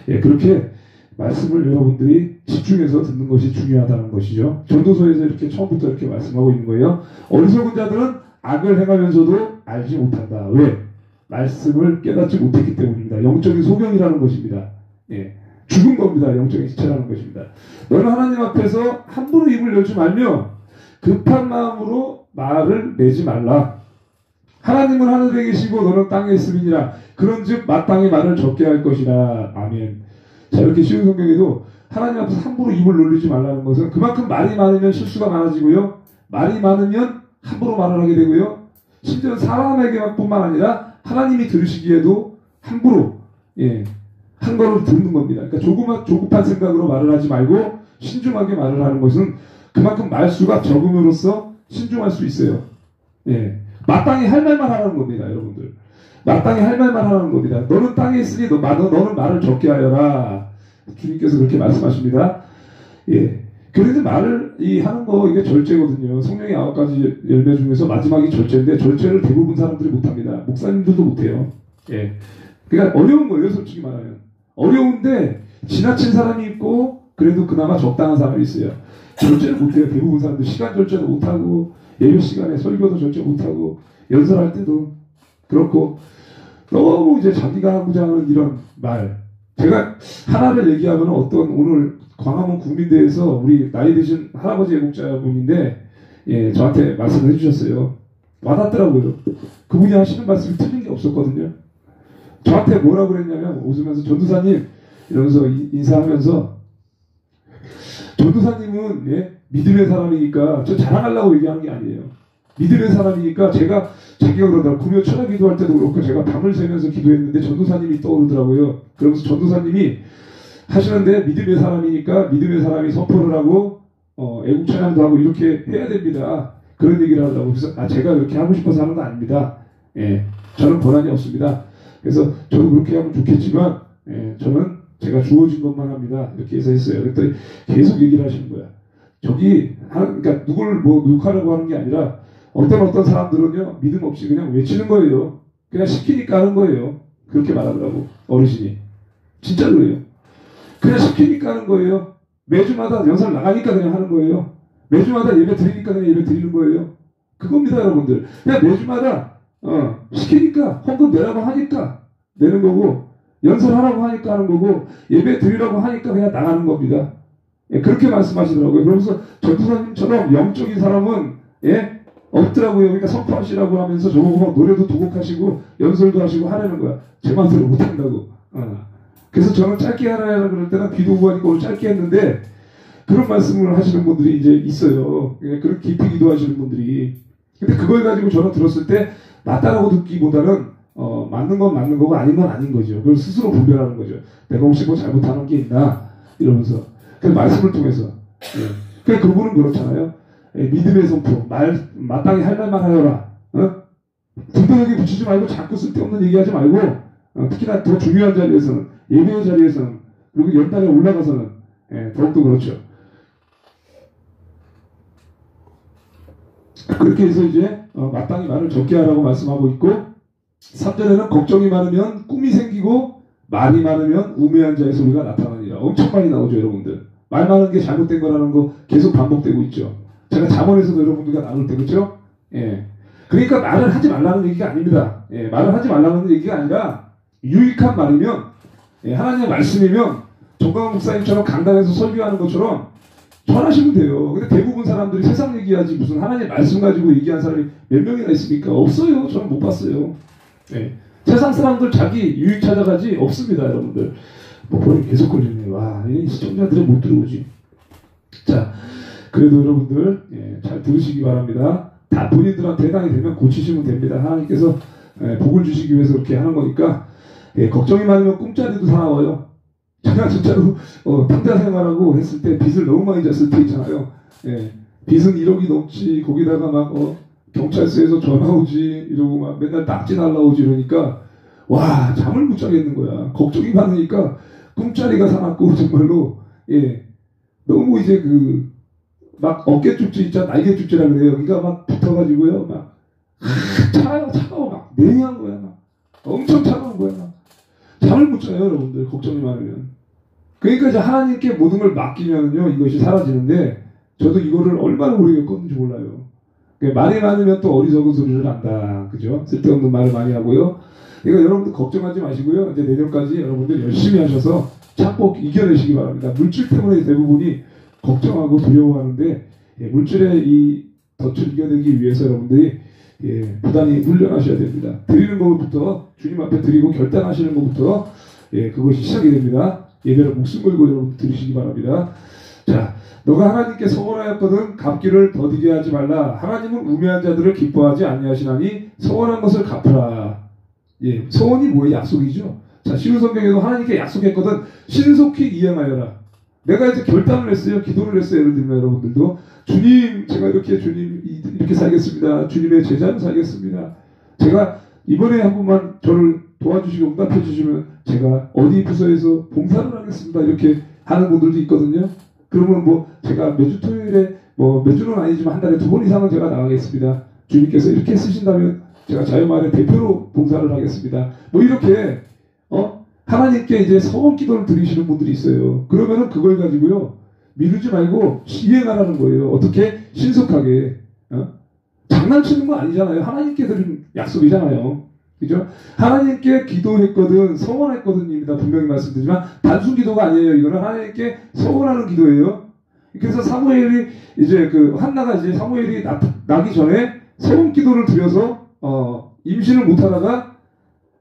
그렇게 말씀을 여러분들이 집중해서 듣는 것이 중요하다는 것이죠. 전도서에서 이렇게 처음부터 이렇게 말씀하고 있는 거예요. 어리석은 자들은 악을 행하면서도 알지 못한다. 왜? 말씀을 깨닫지 못했기 때문입니다. 영적인 소경이라는 것입니다. 죽은 겁니다. 영적인 지체라는 것입니다. 너는 하나님 앞에서 함부로 입을 열지 말며 급한 마음으로 말을 내지 말라. 하나님은 하늘에 계시고 너는 땅에 있음이니라. 그런즉 마땅히 말을 적게 할 것이라. 아멘. 자, 이렇게 쉬운 성경에도 하나님 앞에서 함부로 입을 놀리지 말라는 것은 그만큼 말이 많으면 실수가 많아지고요. 말이 많으면 함부로 말을 하게 되고요. 심지어 사람에게뿐만 아니라 하나님이 들으시기에도 함부로 한 거를 듣는 겁니다. 그러니까 조급한 생각으로 말을 하지 말고 신중하게 말을 하는 것은 그만큼 말수가 적음으로써 신중할 수 있어요. 마땅히 할 말만 하라는 겁니다, 여러분들. 마땅히 할 말만 하라는 겁니다. 너는 땅에 있으니 너는 말을 적게 하여라. 주님께서 그렇게 말씀하십니다. 그래도 말을 하는 거 이게 절제거든요. 성령의 9가지 열매 중에서 마지막이 절제인데 절제를 대부분 사람들이 못합니다. 목사님들도 못해요. 그러니까 어려운 거예요, 솔직히 말하면. 어려운데 지나친 사람이 있고 그래도 그나마 적당한 사람이 있어요. 절제를 못해요. 대부분 사람들 시간 절제도 못하고 예배 시간에 설교도 절제 못하고 연설할 때도 그렇고 너무 이제 자기가 하고자 하는 이런 말. 제가 하나를 얘기하면 어떤 오늘 광화문 국민대에서 우리 나이 드신 할아버지 애국자분인데 저한테 말씀을 해주셨어요. 와닿더라고요. 그분이 하시는 말씀이 틀린 게 없었거든요. 저한테 뭐라고 그랬냐면 웃으면서 전도사님 이러면서 인사하면서 전도사님은 믿음의 사람이니까 저 자랑하려고 얘기하는 게 아니에요. 믿음의 사람이니까 자기가 그러더라고요. 구며 천하 기도할 때도 그렇고 제가 밤을 새면서 기도했는데 전도사님이 떠오르더라고요. 그러면서 전도사님이 하시는데 믿음의 사람이니까 믿음의 사람이 선포를 하고 애국 찬양도 하고 이렇게 해야 됩니다. 그런 얘기를 하더라고요. 그래서 제가 그렇게 하고 싶어서 하는 거 아닙니다. 저는 권한이 없습니다. 그래서 저도 그렇게 하면 좋겠지만 저는 제가 주어진 것만 합니다. 이렇게 해서 했어요. 그랬더니 계속 얘기를 하시는 거야. 그러니까 누굴 욕하려고 하는 게 아니라 어떤 사람들은요 믿음 없이 그냥 외치는 거예요. 그냥 시키니까 하는 거예요. 그렇게 말하더라고 어르신이. 진짜 그래요. 그냥 시키니까 하는 거예요. 매주마다 연설 나가니까 그냥 하는 거예요. 매주마다 예배 드리니까 그냥 예배 드리는 거예요. 그겁니다, 여러분들. 그냥 매주마다 시키니까 헌금 내라고 하니까 내는 거고 연설하라고 하니까 하는 거고 예배 드리라고 하니까 그냥 나가는 겁니다. 그렇게 말씀하시더라고요. 그러면서 전도사님처럼 영적인 사람은 없더라고요. 그러니까 선포하시라고 하면서 저보고 막 노래도 두곡하시고 연설도 하시고 하라는 거야. 제 마음대로 못한다고. 그래서 저는 짧게 하라 그럴 때는 비도 오고 하니까 오늘 짧게 했는데 그런 말씀을 하시는 분들이 이제 있어요. 그런 깊이 기도하시는 분들이. 근데 그걸 가지고 저는 들었을 때 맞다라고 듣기보다는 맞는 건 맞는 거고 아닌 건 아닌 거죠. 그걸 스스로 분별하는 거죠. 내가 혹시 뭐 잘못하는 게 있나 이러면서 그 말씀을 통해서. 그러니까 그분은 그렇잖아요. 믿음의 선포, 마땅히 할 말만 하여라. 든든하게 붙이지 말고 자꾸 쓸데없는 얘기하지 말고 특히나 더 중요한 자리에서는 예배의 자리에서는 그리고 연단에 올라가서는 더욱더 그렇죠. 그렇게 해서 이제 마땅히 말을 적게 하라고 말씀하고 있고 3절에는 걱정이 많으면 꿈이 생기고 말이 많으면 우매한 자의 소리가 나타나니라. 엄청 많이 나오죠, 여러분들. 말 많은 게 잘못된 거라는 거 계속 반복되고 있죠. 제가 잠언에서도 여러분들과 나눌 때 그렇죠? 그러니까 말을 하지 말라는 얘기가 아닙니다. 예, 말을 하지 말라는 얘기가 아니라 유익한 말이면, 예, 하나님의 말씀이면 정광훈 목사님처럼 강단에서 설교하는 것처럼 전하시면 돼요. 근데 대부분 사람들이 세상 얘기하지 무슨 하나님의 말씀 가지고 얘기한 사람이 몇 명이나 있습니까? 없어요. 저는 못 봤어요. 예. 세상 사람들 자기 유익 찾아가지 없습니다, 여러분들. 뭐 벌이 계속 걸리네. 와, 이 시청자들은 못 들어오지. 자, 그래도 여러분들, 예, 잘 들으시기 바랍니다. 다 본인들한테 해당이 되면 고치시면 됩니다. 하나님께서, 예, 복을 주시기 위해서 그렇게 하는 거니까, 예, 걱정이 많으면 꿈자리도 사나워요. 제가 진짜로 탕자 생활하고 했을 때 빚을 너무 많이 졌을 때 있잖아요. 예, 빚은 1억이 넘지. 거기다가 막 경찰서에서 전화 오지 이러고 막 맨날 낙지 날라오지 이러니까 와, 잠을 못 자겠는 거야. 걱정이 많으니까 꿈자리가 사납고 정말로, 예, 너무 이제 막 어깨 쪽지 있잖아. 날개 쪽지라 그래요. 여기가 막 붙어가지고요. 막 차가워 막 냉한 거야. 막 엄청 차가운 거야. 막 잠을 못 자요, 여러분들. 걱정이 많으면. 그러니까 이제 하나님께 모든 걸 맡기면요 이것이 사라지는데, 저도 이거를 얼마나 오래 겪었는지 몰라요. 말이 많으면 또 어리석은 소리를 한다. 그죠? 쓸데없는 말을 많이 하고요. 그러니까 여러분들 걱정하지 마시고요. 이제 내년까지 여러분들 열심히 하셔서 참고 이겨내시기 바랍니다. 물질 때문에 대부분이 걱정하고 두려워하는데, 예, 물질의 이 덫을 이겨내기 위해서 여러분들이, 예, 부단히 훈련하셔야 됩니다. 드리는 것부터 주님 앞에 드리고 결단하시는 것부터, 예, 그것이 시작이 됩니다. 예배를 목숨 걸고 여러분 들으시기 바랍니다. 자, 너가 하나님께 서원하였거든 갚기를 더디게 하지 말라. 하나님은 우매한 자들을 기뻐하지 아니하시나니 서원한 것을 갚으라. 예, 서원이 뭐예요? 약속이죠. 자, 신약 성경에도 하나님께 약속했거든 신속히 이행하여라. 내가 이제 결단을 했어요. 기도를 했어요. 예를 들면 여러분들도 주님, 제가 이렇게 살겠습니다. 주님의 제자로 살겠습니다. 제가 이번에 한 번만 저를 도와주시고 응답해 주시면 제가 어디 부서에서 봉사를 하겠습니다. 이렇게 하는 분들도 있거든요. 그러면 뭐 제가 매주 토요일에 뭐 매주는 아니지만 한 달에 2번 이상은 제가 나가겠습니다. 주님께서 이렇게 쓰신다면 제가 자유마을의 대표로 봉사를 하겠습니다. 뭐 이렇게 하나님께 이제 서원 기도를 드리시는 분들이 있어요. 그러면은 그걸 가지고요 미루지 말고 이행하라는 거예요. 어떻게? 신속하게. 장난치는 거 아니잖아요. 하나님께 드린 약속이잖아요. 그죠? 하나님께 기도했거든, 서원했거든입니다. 분명히 말씀드리지만 단순 기도가 아니에요. 이거는 하나님께 서원하는 기도예요. 그래서 사무엘이 이제 한나가 이제 사무엘이 나기 전에 서원 기도를 드려서 임신을 못하다가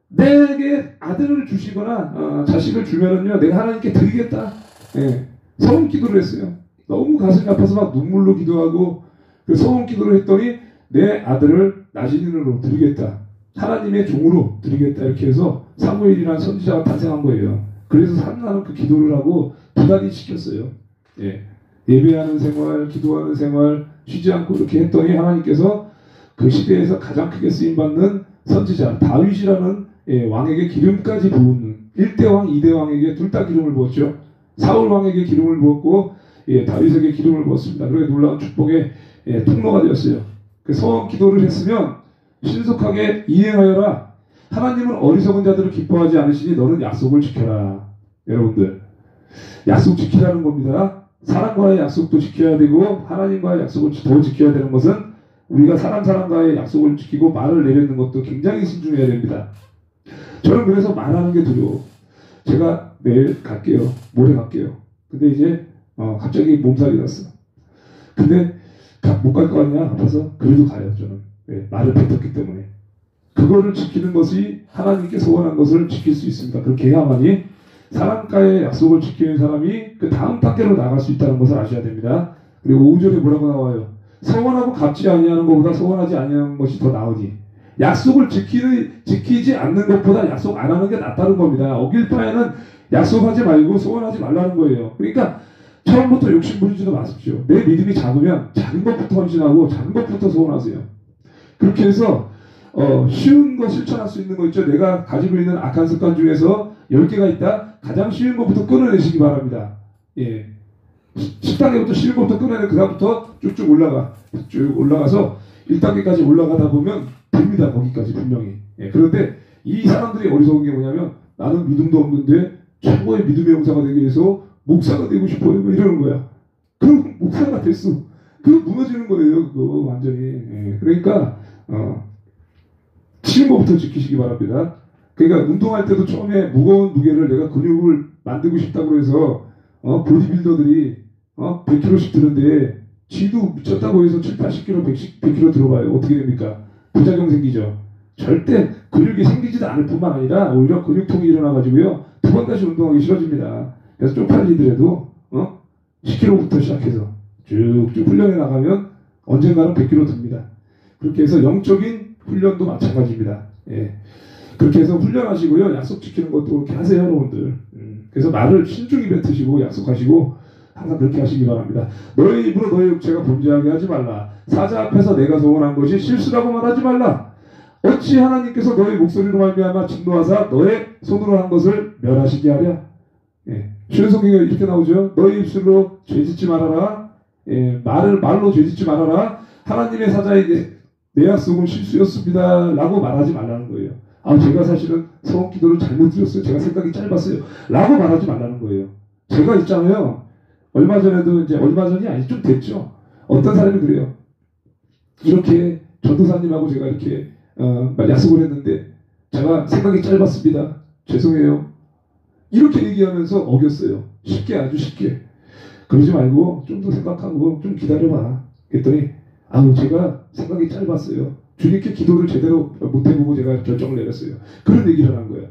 내게 아들을 주시거나 자식을 주면은요 내가 하나님께 드리겠다. 예, 서원 기도를 했어요. 너무 가슴이 아파서 막 눈물로 기도하고 그 서원 기도를 했더니 내 아들을 나진인으로 드리겠다. 하나님의 종으로 드리겠다. 이렇게 해서 사무엘이라는 선지자가 탄생한 거예요. 그래서 한나는 그 기도를 하고 부단히 시켰어요. 예, 예배하는 생활, 기도하는 생활 쉬지 않고 이렇게 했더니 하나님께서 그 시대에서 가장 크게 쓰임받는 선지자 다윗이라는, 예, 왕에게 기름까지 부은 1대 왕, 2대 왕에게 둘 다 기름을 부었죠. 사울 왕에게 기름을 부었고, 예, 다윗에게 기름을 부었습니다. 그렇게 놀라운 축복의, 예, 통로가 되었어요. 그 서원 기도를 했으면 신속하게 이행하여라. 하나님은 어리석은 자들을 기뻐하지 않으시니 너는 약속을 지켜라. 여러분들 약속 지키라는 겁니다. 사람과의 약속도 지켜야 되고 하나님과의 약속을 더 지켜야 되는 것은 우리가 사람과의 약속을 지키고 말을 내뱉는 것도 굉장히 신중해야 됩니다. 저는 그래서 말하는 게 두려워. 제가 내일 갈게요. 모레 갈게요. 근데 이제 갑자기 몸살이 났어. 근데 못 갈 거 아니야? 아파서. 그래도 가요. 저는. 네, 말을 뱉었기 때문에. 그거를 지키는 것이 하나님께 소원한 것을 지킬 수 있습니다. 그렇게 해야만이 사람과의 약속을 지키는 사람이 그 다음 단계로 나갈 수 있다는 것을 아셔야 됩니다. 그리고 5절에 뭐라고 나와요? 서원하고 갚지 아니하는 것보다 서원하지 아니하는 것이 더 나으니. 약속을 지키지 않는 것보다 약속 안 하는 게 낫다는 겁니다. 어길 바에는 약속하지 말고 서원하지 말라는 거예요. 그러니까 처음부터 욕심 부리지도 마십시오. 내 믿음이 작으면 작은 것부터 헌신하고 작은 것부터 소원하세요. 그렇게 해서 쉬운 거 실천할 수 있는 거 있죠. 내가 가지고 있는 악한 습관 중에서 10개가 있다. 가장 쉬운 것부터 끊어내시기 바랍니다. 예, 10단계부터 쉬운 것부터 끊어내고 그 다음부터 쭉쭉 올라가서 1단계까지 올라가다 보면 됩니다. 거기까지 분명히. 예, 그런데 이 사람들이 어리석은 게 뭐냐면 나는 믿음도 없는데 최고의 믿음의 용사가 되기 위해서 목사가 되고 싶어요. 뭐 이러는 거야. 그럼 목사가 됐어. 그거 무너지는 거예요. 그거 완전히. 예. 그러니까 치는 것부터 지키시기 바랍니다. 그러니까 운동할 때도 처음에 무거운 무게를 내가 근육을 만들고 싶다고 해서 보디빌더들이 100kg씩 드는데 지도 미쳤다고 해서 7, 80kg, 100kg 들어봐요. 어떻게 됩니까? 부작용 생기죠. 절대 근육이 생기지도 않을 뿐만 아니라 오히려 근육통이 일어나가지고요. 두 번 다시 운동하기 싫어집니다. 그래서 쪽팔리더라도 10kg부터 시작해서 쭉쭉 훈련해 나가면 언젠가는 100kg 듭니다. 그렇게 해서 영적인 훈련도 마찬가지입니다. 예. 그렇게 해서 훈련하시고요. 약속 지키는 것도 그렇게 하세요, 여러분들. 그래서 말을 신중히 뱉으시고 약속하시고 항상 그렇게 하시기 바랍니다. 너의 입으로 너의 육체가 범죄하게 하지 말라. 사자 앞에서 내가 소원한 것이 실수라고 말하지 말라. 어찌 하나님께서 너의 목소리로 말미암아 진노하사 너의 손으로 한 것을 멸하시게 하랴. 예. 쉬운 성경에 이렇게 나오죠. 너의 입술로 죄짓지 말아라. 예. 말로 죄짓지 말아라. 하나님의 사자에게 내 약속은 실수였습니다 라고 말하지 말라는 거예요. 제가 사실은 서원 기도를 잘못 드렸어요. 제가 생각이 짧았어요 라고 말하지 말라는 거예요. 제가 있잖아요. 얼마 전이 아니 좀 됐죠. 어떤 사람이 그래요. 이렇게 전도사님하고 제가 이렇게 약속을 했는데 제가 생각이 짧았습니다. 죄송해요. 이렇게 얘기하면서 어겼어요. 쉽게, 아주 쉽게. 그러지 말고 좀 더 생각하고 좀 기다려봐. 그랬더니 제가 생각이 짧았어요. 주님께 기도를 제대로 못 해보고 제가 결정을 내렸어요. 그런 얘기를 하는 거예요.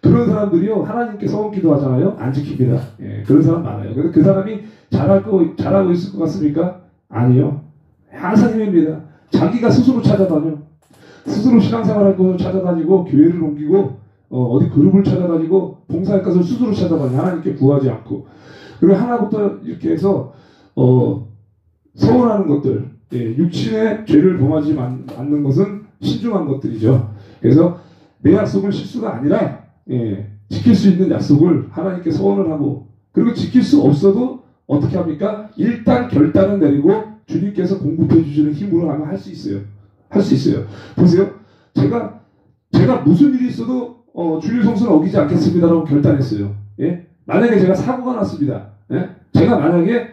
그런 사람들이요, 하나님께 서원 기도하잖아요. 안 지킵니다. 예, 그런 사람 많아요. 그래서 그 사람이 잘하고 있을 것 같습니까? 아니요. 항상 힘입니다. 자기가 스스로 찾아다녀. 스스로 신앙생활할 것을 찾아다니고, 교회를 옮기고, 어디 그룹을 찾아다니고, 봉사할 것을 스스로 찾아다녀. 하나님께 구하지 않고. 그리고 하나부터 이렇게 해서, 서원하는 것들, 예, 육신의 죄를 범하지 않는 것은 신중한 것들이죠. 그래서 내 약속은 실수가 아니라 지킬 수 있는 약속을 하나님께 서원을 하고, 그리고 지킬 수 없어도 어떻게 합니까? 일단 결단을 내리고 주님께서 공급해 주시는 힘으로 하면 할 수 있어요. 할 수 있어요. 보세요. 제가 무슨 일이 있어도 주일 성수는 어기지 않겠습니다라고 결단했어요. 예? 만약에 제가 사고가 났습니다. 예? 제가 만약에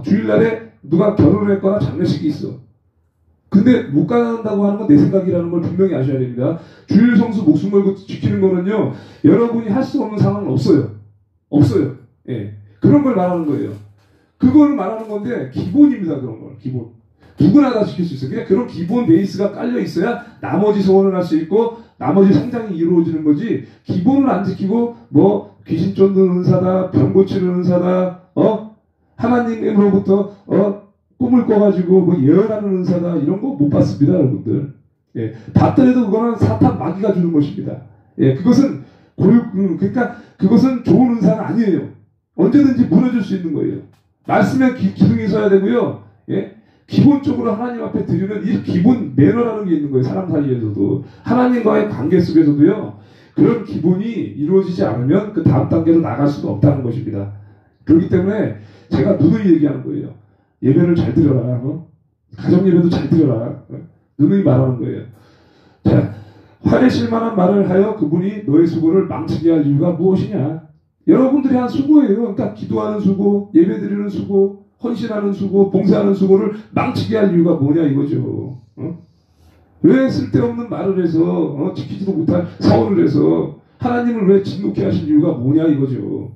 주일날에 누가 결혼을 했거나 장례식이 있어. 근데 못 간다고 하는 건 내 생각이라는 걸 분명히 아셔야 됩니다. 주일 성수 목숨 걸고 지키는 거는요, 여러분이 할 수 없는 상황은 없어요. 없어요. 예. 그런 걸 말하는 거예요. 그걸 말하는 건데, 기본입니다. 그런 걸. 기본. 누구나 다 지킬 수 있어요. 그냥 그런 기본 베이스가 깔려 있어야 나머지 소원을 할 수 있고, 나머지 성장이 이루어지는 거지, 기본을 안 지키고, 귀신 쫓는 은사다, 병 고치는 은사다, 하나님으로부터, 꿈을 꿔가지고 예언하는 은사다 이런 거 못 봤습니다, 여러분들. 예, 봤더라도 그거는 사탄 마귀가 주는 것입니다. 예, 그것은 그러니까 그것은 좋은 은사가 아니에요. 언제든지 무너질 수 있는 거예요. 말씀에 기둥이 서야 되고요. 예, 기본적으로 하나님 앞에 드리는 이 기본 매너라는 게 있는 거예요. 사람 사이에서도 하나님과의 관계 속에서도요. 그런 기본이 이루어지지 않으면 그 다음 단계로 나갈 수가 없다는 것입니다. 그렇기 때문에 제가 누누이 얘기하는 거예요. 예배를 잘 드려라. 가정 예배도 잘 드려라. 누누이 말하는 거예요. 자, 화내실 만한 말을 하여 그분이 너의 수고를 망치게 할 이유가 무엇이냐? 여러분들이 한 수고예요. 그러니까 기도하는 수고, 예배 드리는 수고, 헌신하는 수고, 봉사하는 수고를 망치게 할 이유가 뭐냐 이거죠. 왜 쓸데없는 말을 해서 지키지도 못할 서원을 해서 하나님을 왜 진노케 하신 이유가 뭐냐 이거죠.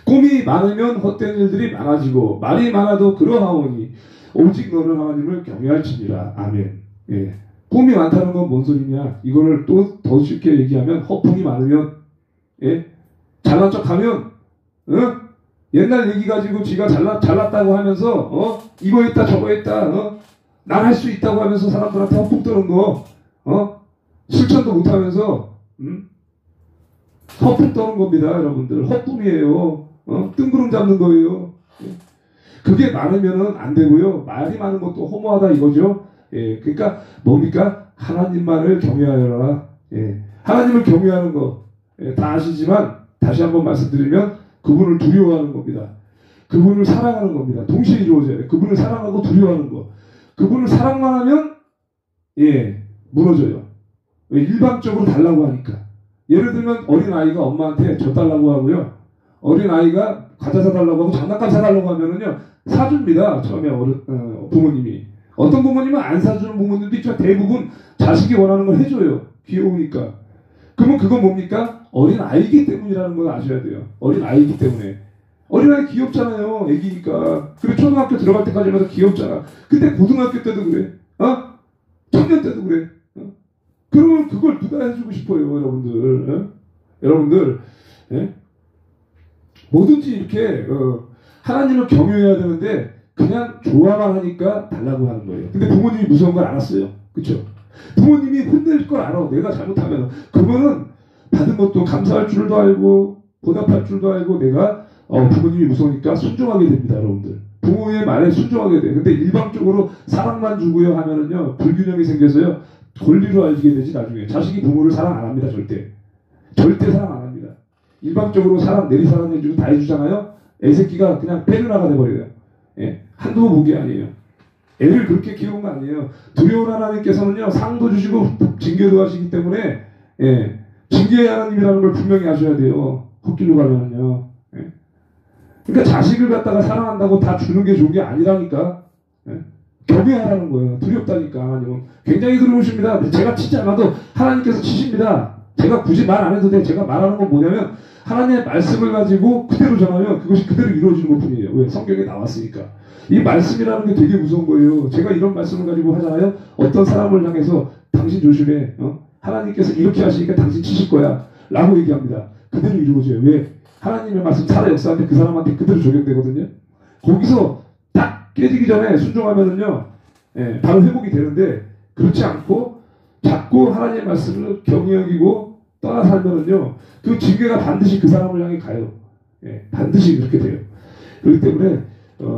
꿈이 많으면 헛된 일들이 많아지고 말이 많아도 그러하오니 오직 너는 하나님을 경외할지니라. 아멘. 예. 꿈이 많다는 건 뭔 소리냐? 이거를 또 더 쉽게 얘기하면 허풍이 많으면, 예? 잘난 척하면, 옛날 얘기 가지고 지가 잘났다고 하면서 이거 했다 저거 했다, 난 할 수 있다고 하면서 사람들한테 허풍 떠는 거, 실천도 못하면서 허풍 떠는 겁니다, 여러분들. 허풍이에요. 뜬구름 잡는 거예요. 그게 많으면은 안 되고요. 말이 많은 것도 허무하다 이거죠. 예, 그러니까 뭡니까? 하나님만을 경외하여라. 예, 하나님을 경외하는 거, 예, 다 아시지만 다시 한번 말씀드리면 그분을 두려워하는 겁니다. 그분을 사랑하는 겁니다. 동시에 이루어져야 돼. 그분을 사랑하고 두려워하는 거. 그분을 사랑만 하면 무너져요. 왜? 일방적으로 달라고 하니까. 예를 들면 어린아이가 엄마한테 저 달라고 하고요. 어린아이가 과자 사달라고 하고 장난감 사달라고 하면은요, 사줍니다. 처음에 부모님이. 어떤 부모님은 안 사주는 부모님도 있지만 대부분 자식이 원하는 걸 해줘요. 귀여우니까. 그러면 그건 뭡니까? 어린 아이기 때문이라는 걸 아셔야 돼요. 어린 아이기 때문에. 어린아이 귀엽잖아요. 애기니까. 그리고 초등학교 들어갈 때까지만 해도 귀엽잖아. 근데 고등학교 때도 그래. 청년 때도 그래. 그러면 그걸 누가 해주고 싶어요, 여러분들. 여러분들, 예? 뭐든지 이렇게 하나님을 경외해야 되는데 그냥 좋아만 하니까 달라고 하는 거예요. 근데 부모님이 무서운 걸 알았어요. 그렇죠? 부모님이 혼낼 걸 알아. 내가 잘못하면. 그거는 받은 것도 감사할 줄도 알고 보답할 줄도 알고 내가 부모님이 무서우니까 순종하게 됩니다, 여러분들. 부모의 말에 순종하게 돼요. 근데 일방적으로 사랑만 주고요 하면은요, 불균형이 생겨서요, 권리로 알게 되지, 나중에. 자식이 부모를 사랑 안 합니다, 절대. 절대 사랑 안 합니다. 일방적으로 사랑, 내리사랑해주고 다 해주잖아요? 애새끼가 그냥 빼르나가 돼버려요. 예? 한두 번 본 게 아니에요. 애를 그렇게 키운 거 아니에요. 두려운 하나님께서는요, 상도 주시고 징계도 하시기 때문에, 예, 징계의 하나님이라는 걸 분명히 아셔야 돼요. 헛길로 가면은요. 예? 그러니까 자식을 갖다가 사랑한다고 다 주는 게 좋은 게 아니라니까. 예? 경외하라는 거예요. 두렵다니까. 하나님은 굉장히 두려우십니다. 제가 치지 않아도 하나님께서 치십니다. 제가 굳이 말 안 해도 돼. 제가 말하는 건 뭐냐면 하나님의 말씀을 가지고 그대로 전하면 그것이 그대로 이루어지는 것 뿐이에요. 왜? 성경에 나왔으니까. 이 말씀이라는 게 되게 무서운 거예요. 제가 이런 말씀을 가지고 하잖아요. 어떤 사람을 향해서 당신 조심해. 하나님께서 이렇게 하시니까 당신 치실 거야. 라고 얘기합니다. 그대로 이루어져요. 왜? 하나님의 말씀 살아 역사한테 그 사람한테 그대로 적용되거든요. 거기서 딱 깨지기 전에 순종하면은요, 예, 바로 회복이 되는데, 그렇지 않고 자꾸 하나님의 말씀을 경히 여기고 떠나 살면은요, 그 징계가 반드시 그 사람을 향해 가요. 예, 반드시 그렇게 돼요. 그렇기 때문에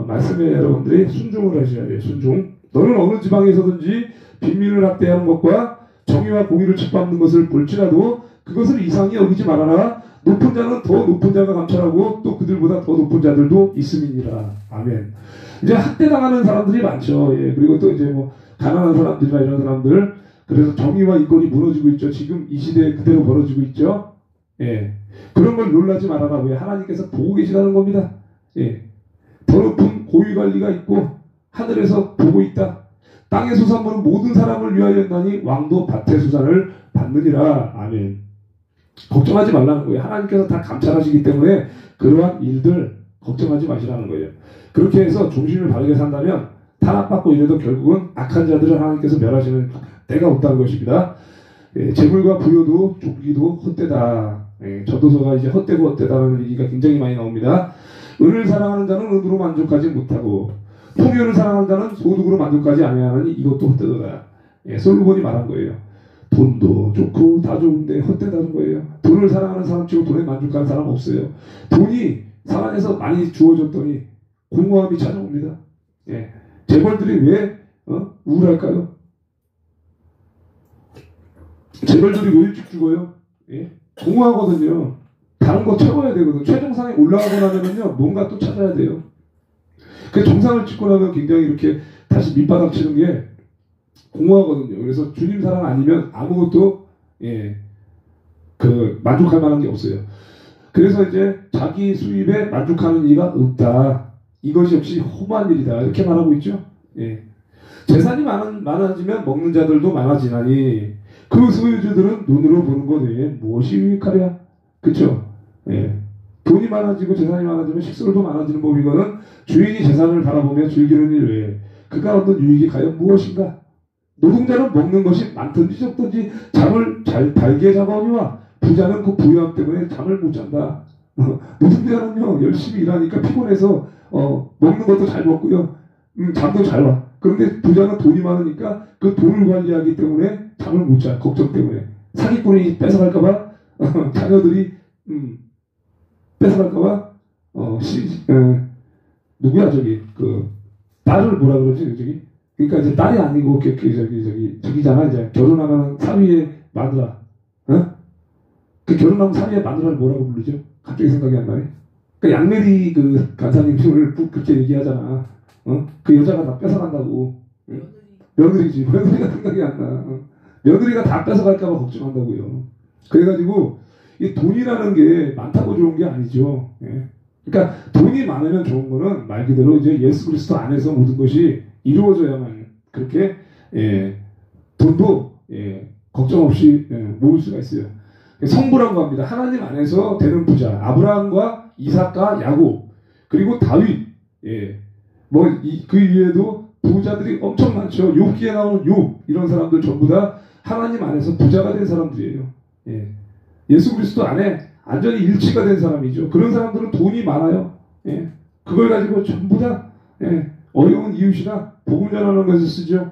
말씀에 여러분들이 순종을 하셔야 돼요. 순종. 너는 어느 지방에서든지 빈민을 학대하는 것과 정의와 공의를 짓밟는 것을 볼지라도 그것을 이상히 여기지 말아라. 높은 자는 더 높은 자가 감찰하고 또 그들보다 더 높은 자들도 있음이니라. 아멘. 이제 학대당하는 사람들이 많죠. 예, 그리고 또 이제 뭐 가난한 사람들이나 이런 사람들, 그래서 정의와 인권이 무너지고 있죠. 지금 이 시대에 그대로 벌어지고 있죠. 예, 그런 걸 놀라지 말아라. 왜? 하나님께서 보고 계시다는 겁니다. 예, 더 높은 고위관리가 있고 하늘에서 보고 있다. 땅의 수산물은 모든 사람을 위하여 했나니 왕도 밭의 수산을 받느니라. 아멘. 걱정하지 말라는 거예요. 하나님께서 다 감찰하시기 때문에 그러한 일들 걱정하지 마시라는 거예요. 그렇게 해서 중심을 바르게 산다면 탄압받고 이래도 결국은 악한 자들을 하나님께서 멸하시는 때가 온다는 것입니다. 예, 재물과 부여도 족기도 헛되다. 예, 전도서가 이제 헛되고 헛되다는 얘기가 굉장히 많이 나옵니다. 은을 사랑하는 자는 은으로 만족하지 못하고 풍요를 사랑하는 자는 소득으로 만족하지 아니하느니 이것도 헛되더라. 예, 솔로몬이 말한 거예요. 돈도 좋고 다 좋은데 헛되다는 거예요. 돈을 사랑하는 사람 치고 돈에 만족하는 사람 없어요. 돈이 사랑해서 많이 주어졌더니 공허함이 찾아옵니다. 예, 재벌들이 왜 우울할까요? 재벌들이 왜 일찍 죽어요? 예? 공허하거든요. 다른 거 채워야 되거든요. 최정상에 올라가고 나면요, 뭔가 또 찾아야 돼요. 그 정상을 찍고 나면 굉장히 이렇게 다시 밑바닥 치는 게 공허하거든요. 그래서 주님 사랑 아니면 아무것도, 예, 만족할 만한 게 없어요. 그래서 이제 자기 수입에 만족하는 이가 없다. 이것이 역시 험한 일이다. 이렇게 말하고 있죠. 예. 재산이 많아지면 먹는 자들도 많아지나니 그 소유주들은 눈으로 보는 것 외에 무엇이 유익하랴? 그쵸? 예. 돈이 많아지고 재산이 많아지면 식수로도 많아지는 법이거든 주인이 재산을 바라보며 즐기는 일 외에 그가 얻는 유익이 과연 무엇인가? 노동자는 먹는 것이 많든지 적든지 잠을 잘 달게 잡아오니와 부자는 그 부유함 때문에 잠을 못 잔다. 노동자는요 열심히 일하니까 피곤해서 먹는 것도 잘 먹고요 잠도 잘 와. 그런데 부자는 돈이 많으니까 그 돈을 관리하기 때문에 잠을 못 자. 걱정 때문에 사기꾼이 뺏어갈까봐 자녀들이 뺏어갈까봐 누구야 저기 딸을 뭐라 그러지 저기 그러니까 이제 딸이 아니고 저기잖아 이제 결혼하면 사위의 마누라 그 결혼하면 사위의 마누라를 뭐라고 부르죠? 갑자기 생각이 안 나네. 그러니까 양메리 그 간사님을 그렇게 얘기하잖아. 그 여자가 다 뺏어간다고. 며느리지. 며느리가 생각이 안 나. 며느리가 다 뺏어갈까봐 걱정한다고요. 그래가지고 이 돈이라는 게 많다고 좋은 게 아니죠. 예. 그러니까 돈이 많으면 좋은 거는 말 그대로 이제 예수 그리스도 안에서 모든 것이 이루어져야만 그렇게 돈도 걱정 없이 모을 수가 있어요. 성부라고 합니다. 하나님 안에서 되는 부자. 아브라함과 이삭과 야곱 그리고 다윗 그 이외에도 부자들이 엄청 많죠. 욥기에 나오는 욥 이런 사람들 전부 다 하나님 안에서 부자가 된 사람들이에요. 예수 그리스도 안에 완전히 일치가 된 사람이죠. 그런 사람들은 돈이 많아요. 그걸 가지고 전부 다 어려운 이웃이나 복음 전하는 것을 쓰죠.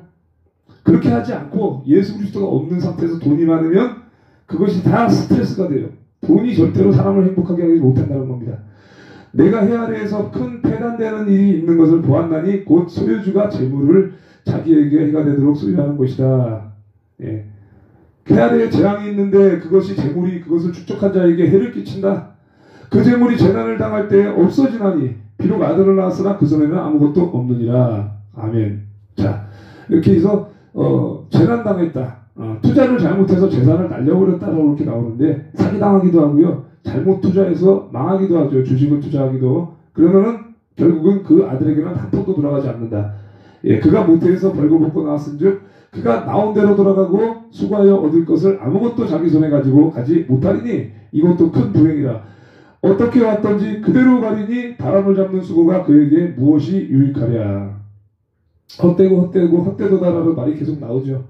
그렇게 하지 않고 예수 그리스도가 없는 상태에서 돈이 많으면 그것이 다 스트레스가 돼요. 돈이 절대로 사람을 행복하게 하지 못한다는 겁니다. 내가 헤아려에서 큰 폐단되는 일이 있는 것을 보았나니 곧 소유주가 재물을 자기에게 해가 되도록 소유하는 것이다. 헤아려에 재앙이 있는데 그것이 재물이 그것을 축적한 자에게 해를 끼친다. 그 재물이 재난을 당할 때 없어지나니 비록 아들을 낳았으나 그 손에는 아무것도 없느니라. 아멘. 자, 이렇게 해서 재난당했다. 투자를 잘못해서 재산을 날려버렸다라고 이렇게 나오는데 사기당하기도 하고요. 잘못 투자해서 망하기도 하죠. 주식을 투자하기도. 그러면은 결국은 그 아들에게는 한 푼도 돌아가지 않는다. 그가 모태에서 벌거벗고 나왔은즉 그가 나온 대로 돌아가고 수고하여 얻을 것을 아무것도 자기 손에 가지고 가지 못하리니 이것도 큰 불행이라. 어떻게 왔던지 그대로 가리니 바람을 잡는 수고가 그에게 무엇이 유익하랴. 헛되도다라는 말이 계속 나오죠.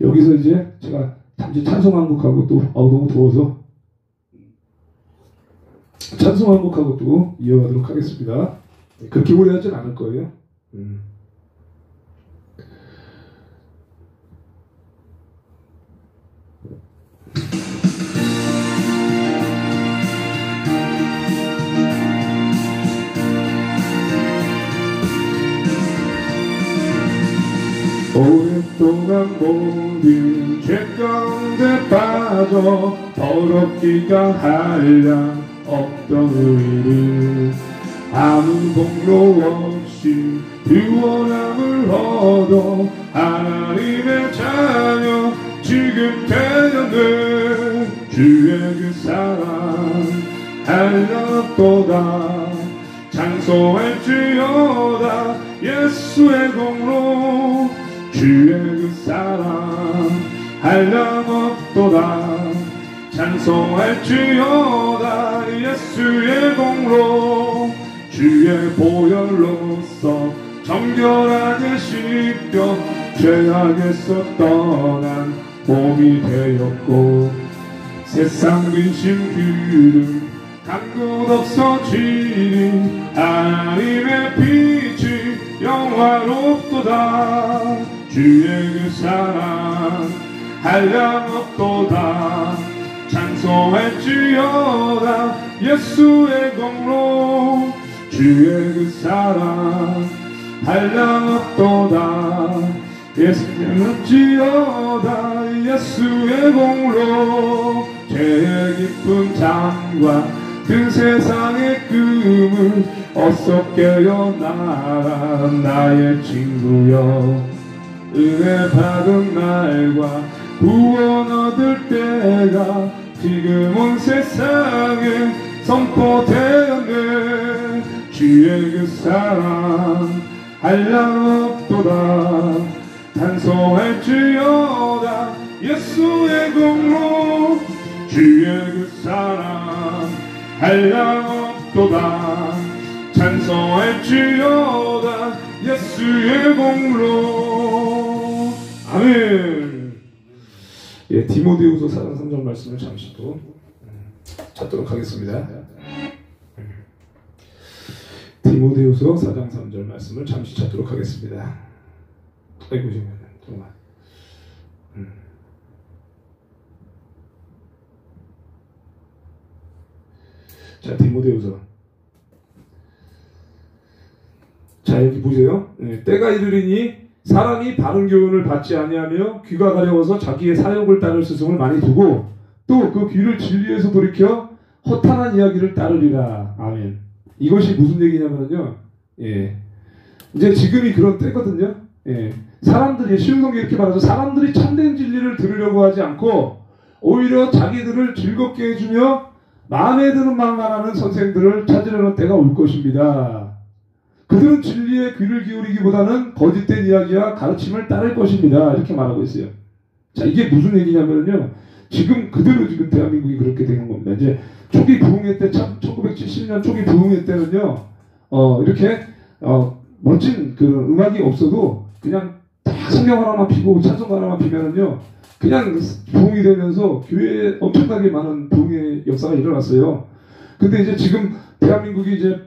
여기서 이제 제가 잠시 찬송한곡하고 또 너무 더워서 찬송한곡하고 또 이어가도록 하겠습니다. 그렇게 오래 하진 않을 거예요. 오랫동안 모든 죄 가운데 빠져 더럽기가 한량 없던 우리를 아무 공로 없이 구원함을 얻어 하나님의 자녀 지금 되었네. 주의 그 사랑 한량없도다. 장소할지어다 예수의 공로. 주의 그 사랑 한량없도다. 찬송할지어다 예수의 공로. 주의 보혈로서 정결하게 씻겨 죄악에서 떠난 몸이 되었고 세상 근심 기름 간 곳 없어지니 하나님의 빛이 영화롭도다. 주의 그 사랑 한량없도다. 찬송할지어다 예수의 공로. 주의 그 사랑 한량없도다. 예수님을지어다 예수의 공로. 죄의 깊은 잠과 그 세상의 꿈을 어서 깨어나라 나의 친구여. 은혜 받은 날과 구원 얻을 때가 지금 온 세상에 선포되었네. 주의 그 사랑 한량없도다. 찬송할지어다 예수의 공로. 주의 그 사랑 한량없도다. 찬송할지어다 예수의 공로. 아멘. 디모데후서 4장 3절 말씀을 잠시 또 찾도록 하겠습니다. 디모데후서 4장 3절 말씀을 잠시 찾도록 하겠습니다. 아이고 잠깐만. 자, 디모데후서. 자, 여기 보세요. 때가 이르리니 사람이 바른 교훈을 받지 아니하며 귀가 가려워서 자기의 사욕을 따를 스승을 많이 두고 또 그 귀를 진리에서 돌이켜 허탄한 이야기를 따르리라. 아멘. 이것이 무슨 얘기냐면요. 이제 지금이 그런 때거든요. 사람들이 신동기 이렇게 말하죠. 사람들이 참된 진리를 들으려고 하지 않고 오히려 자기들을 즐겁게 해주며 마음에 드는 말만 하는 선생들을 찾으려는 때가 올 것입니다. 그들은 진리에 귀를 기울이기보다는 거짓된 이야기와 가르침을 따를 것입니다. 이렇게 말하고 있어요. 자, 이게 무슨 얘기냐면요. 지금 그대로 지금 대한민국이 그렇게 되는 겁니다. 이제 초기 부흥회 때, 1970년 초기 부흥회 때는요, 이렇게, 멋진 그 음악이 없어도 그냥 다 성경 하나만 피고 찬송 하나만 피면은요, 그냥 부흥이 되면서 교회에 엄청나게 많은 부흥의 역사가 일어났어요. 근데 이제 지금 대한민국이 이제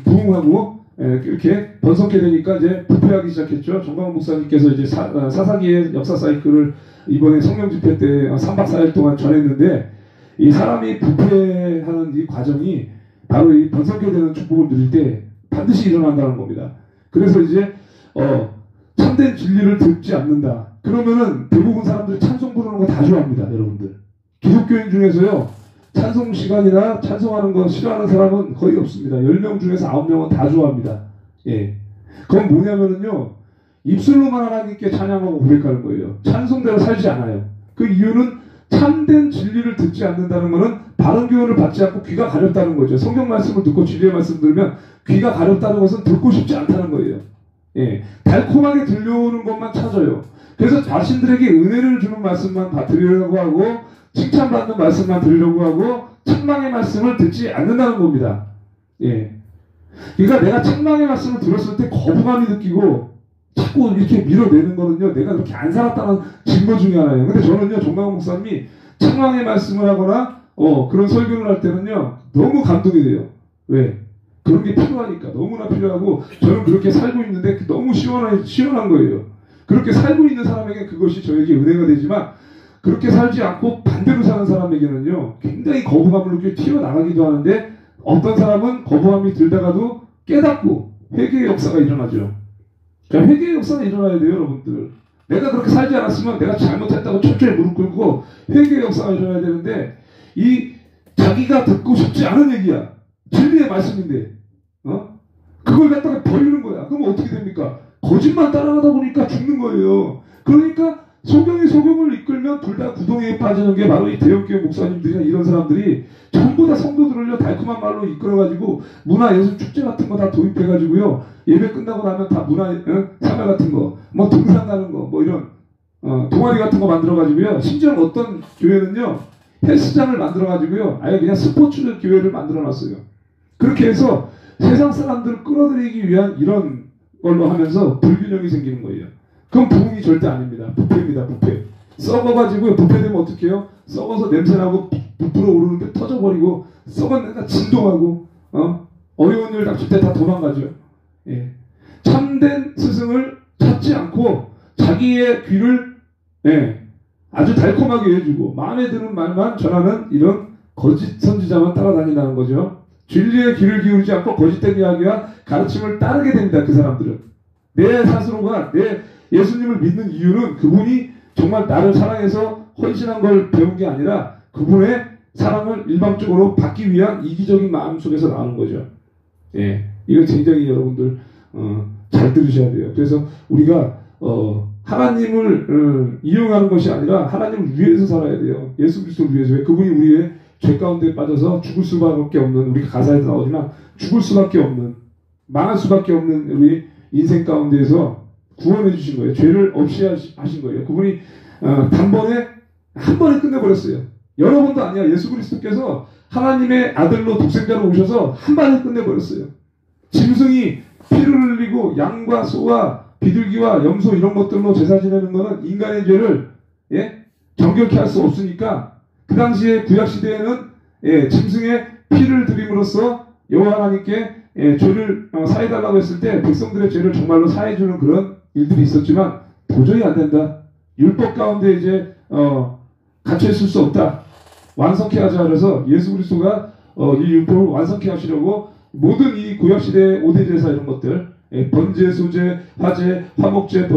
부흥하고 이렇게 번성케 되니까 이제 부패하기 시작했죠. 정광훈 목사님께서 이제 사사기의 역사 사이클을 이번에 성령 집회 때 3박 4일 동안 전했는데, 이 사람이 부패하는 이 과정이 바로 이 번성케 되는 축복을 누릴 때 반드시 일어난다는 겁니다. 그래서 이제 참된 진리를 듣지 않는다. 그러면은 대부분 사람들이 찬송 부르는 거 다 좋아합니다, 여러분들. 기독교인 중에서요, 찬송 시간이나 찬송하는 거 싫어하는 사람은 거의 없습니다. 10명 중에서 9명은 다 좋아합니다. 예. 그건 뭐냐면은요, 입술로만 하나님께 찬양하고 고백하는 거예요. 찬송대로 살지 않아요. 그 이유는 참된 진리를 듣지 않는다는 것은 바른 교훈을 받지 않고 귀가 가렵다는 거죠. 성경 말씀을 듣고 진리의 말씀 들으면 귀가 가렵다는 것은 듣고 싶지 않다는 거예요. 예. 달콤하게 들려오는 것만 찾아요. 그래서 자신들에게 은혜를 주는 말씀만 들으려고 하고, 칭찬받는 말씀만 들으려고 하고, 책망의 말씀을 듣지 않는다는 겁니다. 예. 그러니까 내가 책망의 말씀을 들었을 때 거부감이 느끼고 자꾸 이렇게 밀어내는 거는요, 내가 그렇게 안 살았다는 증거 중에 하나예요. 근데 저는요, 정광훈 목사님이 책망의 말씀을 하거나 그런 설교를 할 때는요, 너무 감동이 돼요. 왜? 그런 게 필요하니까. 너무나 필요하고, 저는 그렇게 살고 있는데 너무 시원한 거예요. 그렇게 살고 있는 사람에게 그것이 저에게 은혜가 되지만, 그렇게 살지 않고 반대로 사는 사람에게는요, 굉장히 거부감을 느끼고 튀어나가기도 하는데, 어떤 사람은 거부감이 들다가도 깨닫고 회개의 역사가 일어나죠. 그러니까 회개의 역사가 일어나야 돼요, 여러분들. 내가 그렇게 살지 않았으면 내가 잘못했다고 철저히 무릎 꿇고 회개의 역사가 일어나야 되는데, 이 자기가 듣고 싶지 않은 얘기야. 진리의 말씀인데, 그걸 갖다가 버리는 거야. 그럼 어떻게 됩니까? 거짓말 따라가다 보니까 죽는 거예요. 그러니까 소경이 소경을 이끌면 둘 다 구덩이에 빠지는 게 바로 이 대형교회 목사님들이나 이런 사람들이 전부 다 성도들을요, 달콤한 말로 이끌어가지고 문화예술 축제 같은 거 다 도입해가지고요, 예배 끝나고 나면 다 사회 같은 거, 뭐 등산 가는 거, 뭐 이런 동아리 같은 거 만들어가지고요, 심지어 어떤 교회는요, 헬스장을 만들어가지고요, 아예 그냥 스포츠 교회를 만들어놨어요. 그렇게 해서 세상 사람들을 끌어들이기 위한 이런 걸로 하면서 불균형이 생기는 거예요. 그건 부흥이 절대 아닙니다. 부패입니다, 부패. 썩어가지고 부패되면 어떻게 해요? 썩어서 냄새나고 부풀어 오르는데 터져버리고, 썩었는데 진동하고, 어려운 일 닥칠 때 다 도망가죠. 예. 참된 스승을 찾지 않고 자기의 귀를 아주 달콤하게 해주고 마음에 드는 말만 전하는 이런 거짓 선지자만 따라다닌다는 거죠. 진리에 귀를 기울이지 않고 거짓된 이야기와 가르침을 따르게 됩니다. 그 사람들은. 내 스스로가 내 예수님을 믿는 이유는 그분이 정말 나를 사랑해서 헌신한 걸 배운 게 아니라 그분의 사랑을 일방적으로 받기 위한 이기적인 마음 속에서 나오는 거죠. 예, 이걸 굉장히 여러분들 잘 들으셔야 돼요. 그래서 우리가 하나님을 이용하는 것이 아니라 하나님을 위해서 살아야 돼요. 예수 그리스도를 위해서. 왜? 그분이 우리의 죄 가운데 빠져서 죽을 수밖에 없는, 우리가 가사에도 나오지만 죽을 수밖에 없는, 망할 수밖에 없는 우리 인생 가운데에서 구원해 주신 거예요. 죄를 없이 하신 거예요. 그분이 단번에 한 번에 끝내버렸어요. 여러 번도 아니야. 예수 그리스도께서 하나님의 아들로 독생자로 오셔서 한 번에 끝내버렸어요. 짐승이 피를 흘리고 양과 소와 비둘기와 염소 이런 것들로 제사 지내는 것은 인간의 죄를 정결케 할 수 없으니까, 그 당시에 구약시대에는 짐승의 피를 드림으로써 여호와 하나님께 죄를 사해달라고 했을 때 백성들의 죄를 정말로 사해주는 그런 일들이 있었지만 도저히 안 된다. 율법 가운데 이제 갇혀 있을 수 없다. 완성케 하자. 그래서 예수 그리스도가 이 율법을 완성케 하시려고 모든 이 구약시대의 5대 제사 이런 것들, 번제, 소제, 화제, 화목제,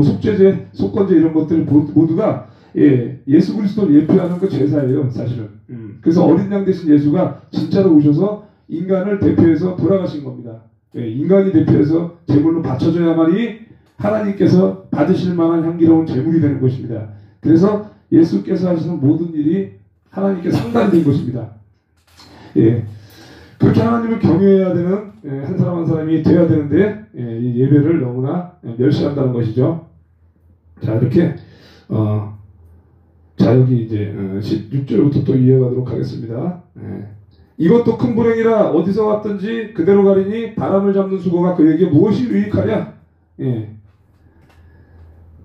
속제제, 속건제 이런 것들 모두가 예수 그리스도를 예표하는 그 제사예요, 사실은. 그래서 어린 양 대신 예수가 진짜로 오셔서 인간을 대표해서 돌아가신 겁니다. 인간이 대표해서 제물로 바쳐져야만이 하나님께서 받으실 만한 향기로운 제물이 되는 것입니다. 그래서 예수께서 하시는 모든 일이 하나님께 상달된 것입니다. 그렇게 하나님을 경외해야 되는 한 사람 한 사람이 되어야 되는데 이 예배를 너무나 멸시한다는 것이죠. 자, 이렇게 자, 여기 이제 16절부터 또 이어가도록 하겠습니다. 이것도 큰 불행이라 어디서 왔든지 그대로 가리니 바람을 잡는 수고가 그에게 무엇이 유익하랴.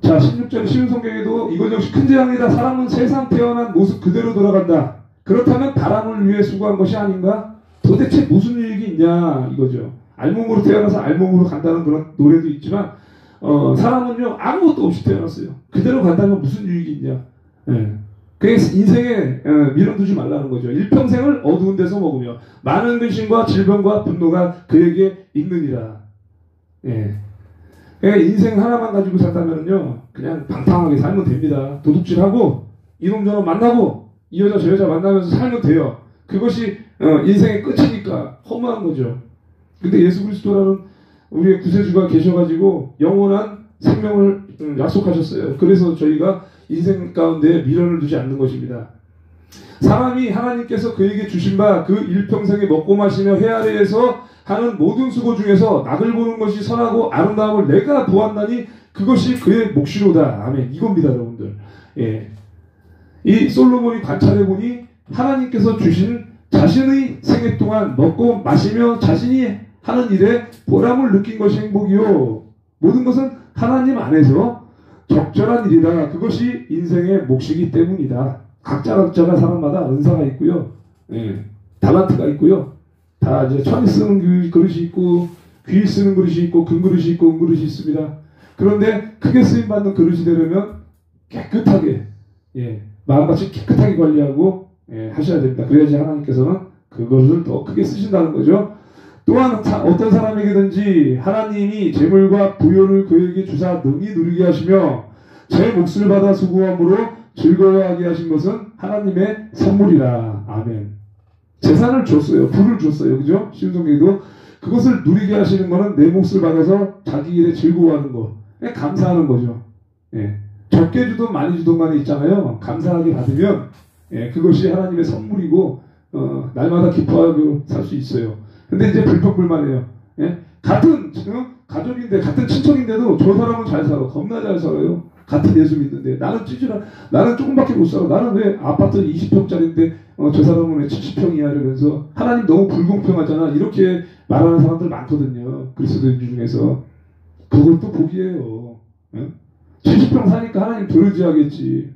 자, 16절 쉬운 성경에도 이것 역시 큰 재앙이다. 사람은 세상 태어난 모습 그대로 돌아간다. 그렇다면 바람을 위해 수고한 것이 아닌가? 도대체 무슨 유익이 있냐 이거죠. 알몸으로 태어나서 알몸으로 간다는 그런 노래도 있지만 사람은요 아무것도 없이 태어났어요. 그대로 간다면 무슨 유익이 있냐. 그래서 인생에 미련 두지 말라는 거죠. 일평생을 어두운 데서 먹으며 많은 근심과 질병과 분노가 그에게 있느니라. 그러니까 인생 하나만 가지고 살다면요 그냥 방탕하게 살면 됩니다. 도둑질하고 이놈저놈 만나고 이 여자 저 여자 만나면서 살면 돼요. 그것이 인생의 끝이니까 허무한 거죠. 근데 예수 그리스도라는 우리의 구세주가 계셔가지고 영원한 생명을 약속하셨어요. 그래서 저희가 인생 가운데 미련을 두지 않는 것입니다. 사람이 하나님께서 그에게 주신 바 그 일평생에 먹고 마시며 해 아래에서 하는 모든 수고 중에서 낙을 보는 것이 선하고 아름다움을 내가 보았나니 그것이 그의 몫이로다. 아멘. 이겁니다, 여러분들. 이 솔로몬이 관찰해보니 하나님께서 주신 자신의 생애 동안 먹고 마시며 자신이 하는 일에 보람을 느낀 것이 행복이요. 모든 것은 하나님 안에서 적절한 일이다. 그것이 인생의 몫이기 때문이다. 각자가 사람마다 은사가 있고요. 달란트가 있고요. 다 이제 천이 쓰는 그릇이 있고 귀 쓰는 그릇이 있고 금그릇이 있고 은그릇이 있습니다. 그런데 크게 쓰임받는 그릇이 되려면 깨끗하게 마음같이 깨끗하게 관리하고 하셔야 됩니다. 그래야지 하나님께서는 그것을 더 크게 쓰신다는 거죠. 또한 어떤 사람에게든지 하나님이 재물과 부요를 그에게 주사 능히 누리게 하시며 제 몫을 받아 수고함으로 즐거워하게 하신 것은 하나님의 선물이라. 아멘. 재산을 줬어요. 부를 줬어요. 그죠? 신성경에도 그것을 누리게 하시는 것은 내 몫을 받아서 자기 일에 즐거워하는 것. 감사하는 거죠. 적게 주든 많이 주든 간에 있잖아요. 감사하게 받으면 그것이 하나님의 선물이고 날마다 기뻐하고 살 수 있어요. 근데 이제 불평불만해요. 같은 가족인데 같은 친척인데도 저 사람은 잘 살아. 겁나 잘 살아요. 같은 예수 믿는데 나는 조금밖에 못 살아. 나는 왜 아파트 20평짜리인데 저 사람은 왜 70평이야 이러면서 하나님 너무 불공평하잖아. 이렇게 말하는 사람들 많거든요. 그리스도인 중에서. 그것도 복이에요. 70평 사니까 하나님 도르지하겠지.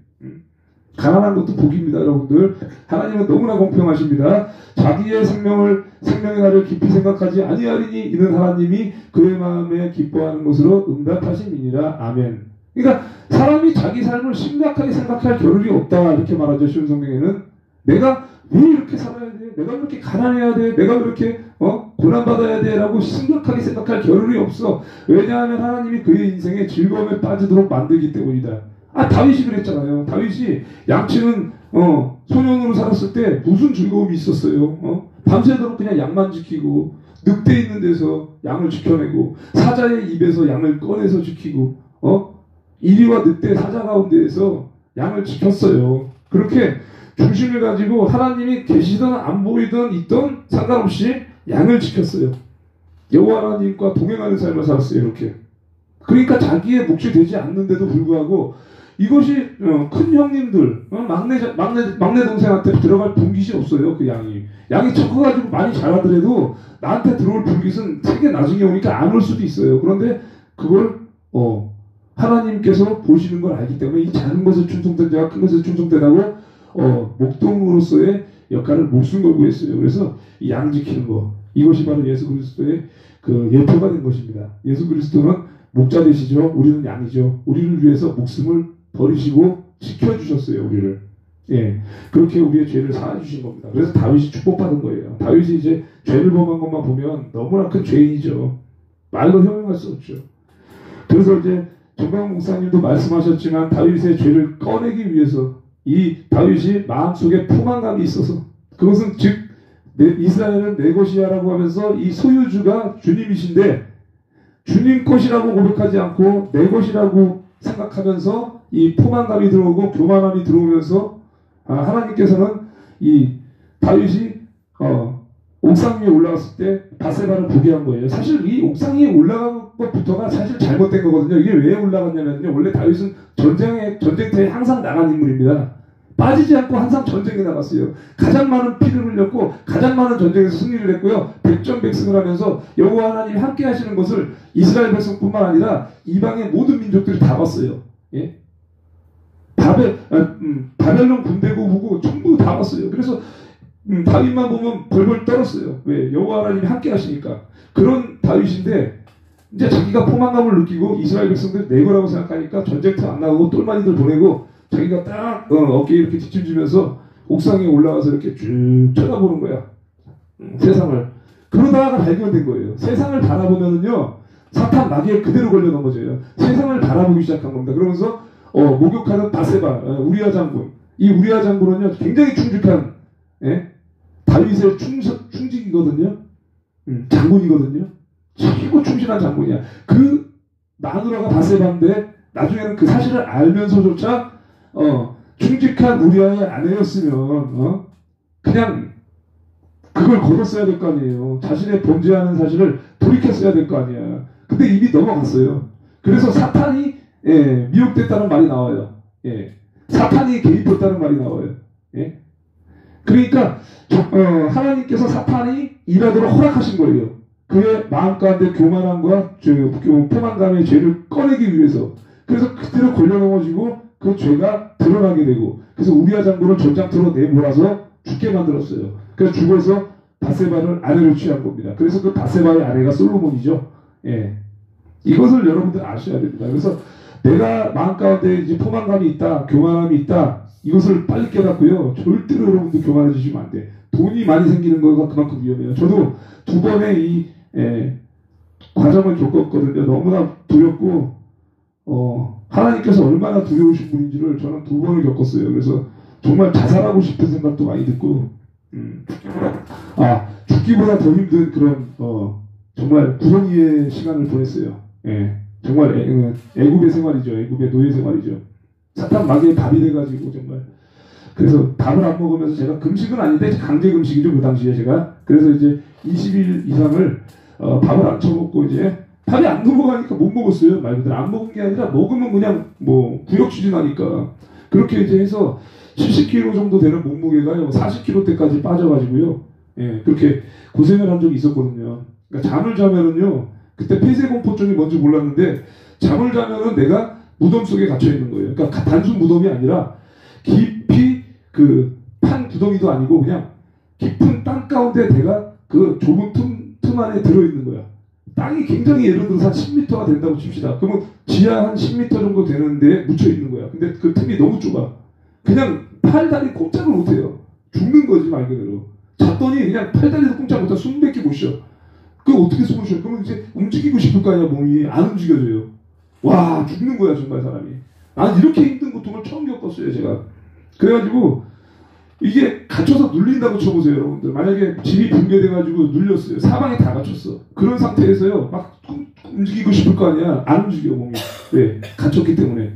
가난한 것도 복입니다, 여러분들. 하나님은 너무나 공평하십니다. 자기의 생명의 날을 깊이 생각하지 아니하리니 이는 하나님이 그의 마음에 기뻐하는 것으로 응답하심이니라. 아멘. 그러니까 사람이 자기 삶을 심각하게 생각할 겨를이 없다 이렇게 말하죠. 쉬운 성경에는. 내가 왜 이렇게 살아야 돼? 내가 왜 이렇게 가난해야 돼? 내가 왜 이렇게 고난받아야 돼? 라고 심각하게 생각할 겨를이 없어. 왜냐하면 하나님이 그의 인생에 즐거움에 빠지도록 만들기 때문이다. 다윗이 그랬잖아요. 다윗이 양치는 소년으로 살았을 때 무슨 즐거움이 있었어요. 밤새도록 그냥 양만 지키고 늑대 있는 데서 양을 지켜내고 사자의 입에서 양을 꺼내서 지키고 이리와 늑대 사자 가운데에서 양을 지켰어요. 그렇게 중심을 가지고 하나님이 계시든 안 보이든 있든 상관없이 양을 지켰어요. 여호와 하나님과 동행하는 삶을 살았어요. 이렇게. 그러니까 자기의 몫이 되지 않는데도 불구하고 이것이 큰 형님들 막내 동생한테 들어갈 분깃이 없어요. 그 양이 척커가지고 많이 자라더라도 나한테 들어올 분깃은 되게 나중에 오니까 안 올 수도 있어요. 그런데 그걸 하나님께서 보시는 걸 알기 때문에 이 작은 것에 충성된 자가 큰 것에 충성되다고 목동으로서의 역할을 목숨 걸고 했어요. 그래서 이 양 지키는 거 이것이 바로 예수 그리스도의 그 예표가 된 것입니다. 예수 그리스도는 목자 되시죠. 우리는 양이죠. 우리를 위해서 목숨을 버리시고 지켜주셨어요. 우리를. 그렇게 우리의 죄를 사해주신 겁니다. 그래서 다윗이 축복받은 거예요. 다윗이 이제 죄를 범한 것만 보면 너무나 큰 죄인이죠. 말로 형용할 수 없죠. 그래서 이제 정강 목사님도 말씀하셨지만 다윗의 죄를 꺼내기 위해서 이 다윗이 마음속에 포만감이 있어서 그것은 즉 이스라엘은 내 것이야라고 하면서 이 소유주가 주님이신데 주님 것이라고 고백하지 않고 내 것이라고 생각하면서 이 포만감이 들어오고 교만함이 들어오면서 하나님께서는 이 다윗이 옥상 위에 올라갔을 때 바세바를 보게 한 거예요. 사실 이 옥상 위에 올라간 것부터가 사실 잘못된 거거든요. 이게 왜 올라갔냐면요. 원래 다윗은 전쟁터에 항상 나간 인물입니다. 빠지지 않고 항상 전쟁에 나갔어요. 가장 많은 피를 흘렸고 가장 많은 전쟁에서 승리를 했고요. 백전백승을 하면서 여호와 하나님이 함께 하시는 것을 이스라엘 백성뿐만 아니라 이방의 모든 민족들이 다 봤어요. 예? 바벨론 군대고 보고 전부 다 봤어요. 그래서 다윗만 보면 벌벌 떨었어요. 왜? 여호와 하나님이 함께 하시니까. 그런 다윗인데 이제 자기가 포만감을 느끼고 이스라엘 백성들 내 거라고 생각하니까 전쟁터 안 나가고 똘마니들 보내고 자기가 딱 어깨에 이렇게 뒷짐지면서 옥상에 올라가서 이렇게 쭉 쳐다보는 거야. 세상을. 그러다가 발견된 거예요. 세상을 바라보면은요 사탄 마귀에 그대로 걸려 넘어져요. 세상을 바라보기 시작한 겁니다. 그러면서 목욕하는 바세바 우리아 장군. 이 우리아 장군은요 굉장히 충직한 다윗의 충직이거든요. 장군이거든요. 최고 충실한 장군이야. 그 마누라가 바세바인데 나중에는 그 사실을 알면서조차 충직한 우리아의 아내였으면 그냥 그걸 걸었어야 될 거 아니에요. 자신의 범죄하는 사실을 돌이켰어야 될 거 아니야. 근데 이미 넘어갔어요. 그래서 사탄이 미혹됐다는 말이 나와요. 사탄이 개입했다는 말이 나와요. 그러니까 하나님께서 사탄이 일하도록 허락하신 거예요. 그의 마음 가운데 교만함과 포만감의 죄를 꺼내기 위해서. 그래서 그대로 걸려 넘어지고 그 죄가 드러나게 되고, 그래서 우리아 장군을 전장터로 내몰아서 죽게 만들었어요. 그래서 죽어서 바세바를 아내로 취한 겁니다. 그래서 그 바세바의 아내가 솔로몬이죠. 이것을 여러분들 아셔야 됩니다. 그래서 내가 마음 가운데 이제 포만감이 있다, 교만함이 있다, 이것을 빨리 깨닫고요. 절대로 여러분들 교만해지시면 안 돼. 돈이 많이 생기는 거가 그만큼 위험해요. 저도 두 번의 이 과정을 겪었거든요. 너무나 두렵고 하나님께서 얼마나 두려우신 분인지를 저는 두 번을 겪었어요. 그래서 정말 자살하고 싶은 생각도 많이 듣고 죽기보다 더 힘든 그런 정말 구덩이의 시간을 보냈어요. 정말 애굽의 생활이죠. 애굽의 노예 생활이죠. 사탄 마귀의 밥이 돼가지고 정말. 그래서 밥을 안 먹으면서 제가 금식은 아닌데 강제 금식이죠. 그 당시에 제가. 그래서 이제 20일 이상을 밥을 안 쳐먹고 이제 밥이 안 넘어가니까 못 먹었어요. 말 그대로 안 먹은 게 아니라 먹으면 그냥 뭐 구역 추진하니까. 그렇게 이제 해서 70kg 정도 되는 몸무게가 40kg 때까지 빠져가지고요. 그렇게 고생을 한 적이 있었거든요. 그러니까 잠을 자면은요. 그때 폐쇄공포증이 뭔지 몰랐는데 잠을 자면은 내가 무덤 속에 갇혀 있는 거예요. 그러니까 단순 무덤이 아니라 깊이 그 판 구덩이도 아니고 그냥 깊은 땅 가운데 내가 그 좁은 틈 안에 들어있는 거야. 땅이 굉장히 예를 들어서 한 10m가 된다고 칩시다. 그러면 지하 한 10m 정도 되는데 묻혀 있는 거야. 근데 그 틈이 너무 좁아. 그냥 팔다리 꼼짝을 못해요. 죽는 거지 말 그대로. 잤더니 그냥 팔다리도 꼼짝 못하고 숨밖에 못 쉬어. 그거 어떻게 숨을 쉬어? 그러면 이제 움직이고 싶을 거 아니야. 몸이 안 움직여져요. 와 죽는 거야 정말 사람이. 난 이렇게 힘든 고통을 처음 겪었어요 제가. 그래가지고 이게 갇혀서 눌린다고 쳐보세요 여러분들. 만약에 집이 붕괴돼가지고 눌렸어요. 사방에 다 갇혔어. 그런 상태에서요 막 움직이고 싶을 거 아니야. 안 움직여 몸이. 왜? 갇혔기 때문에.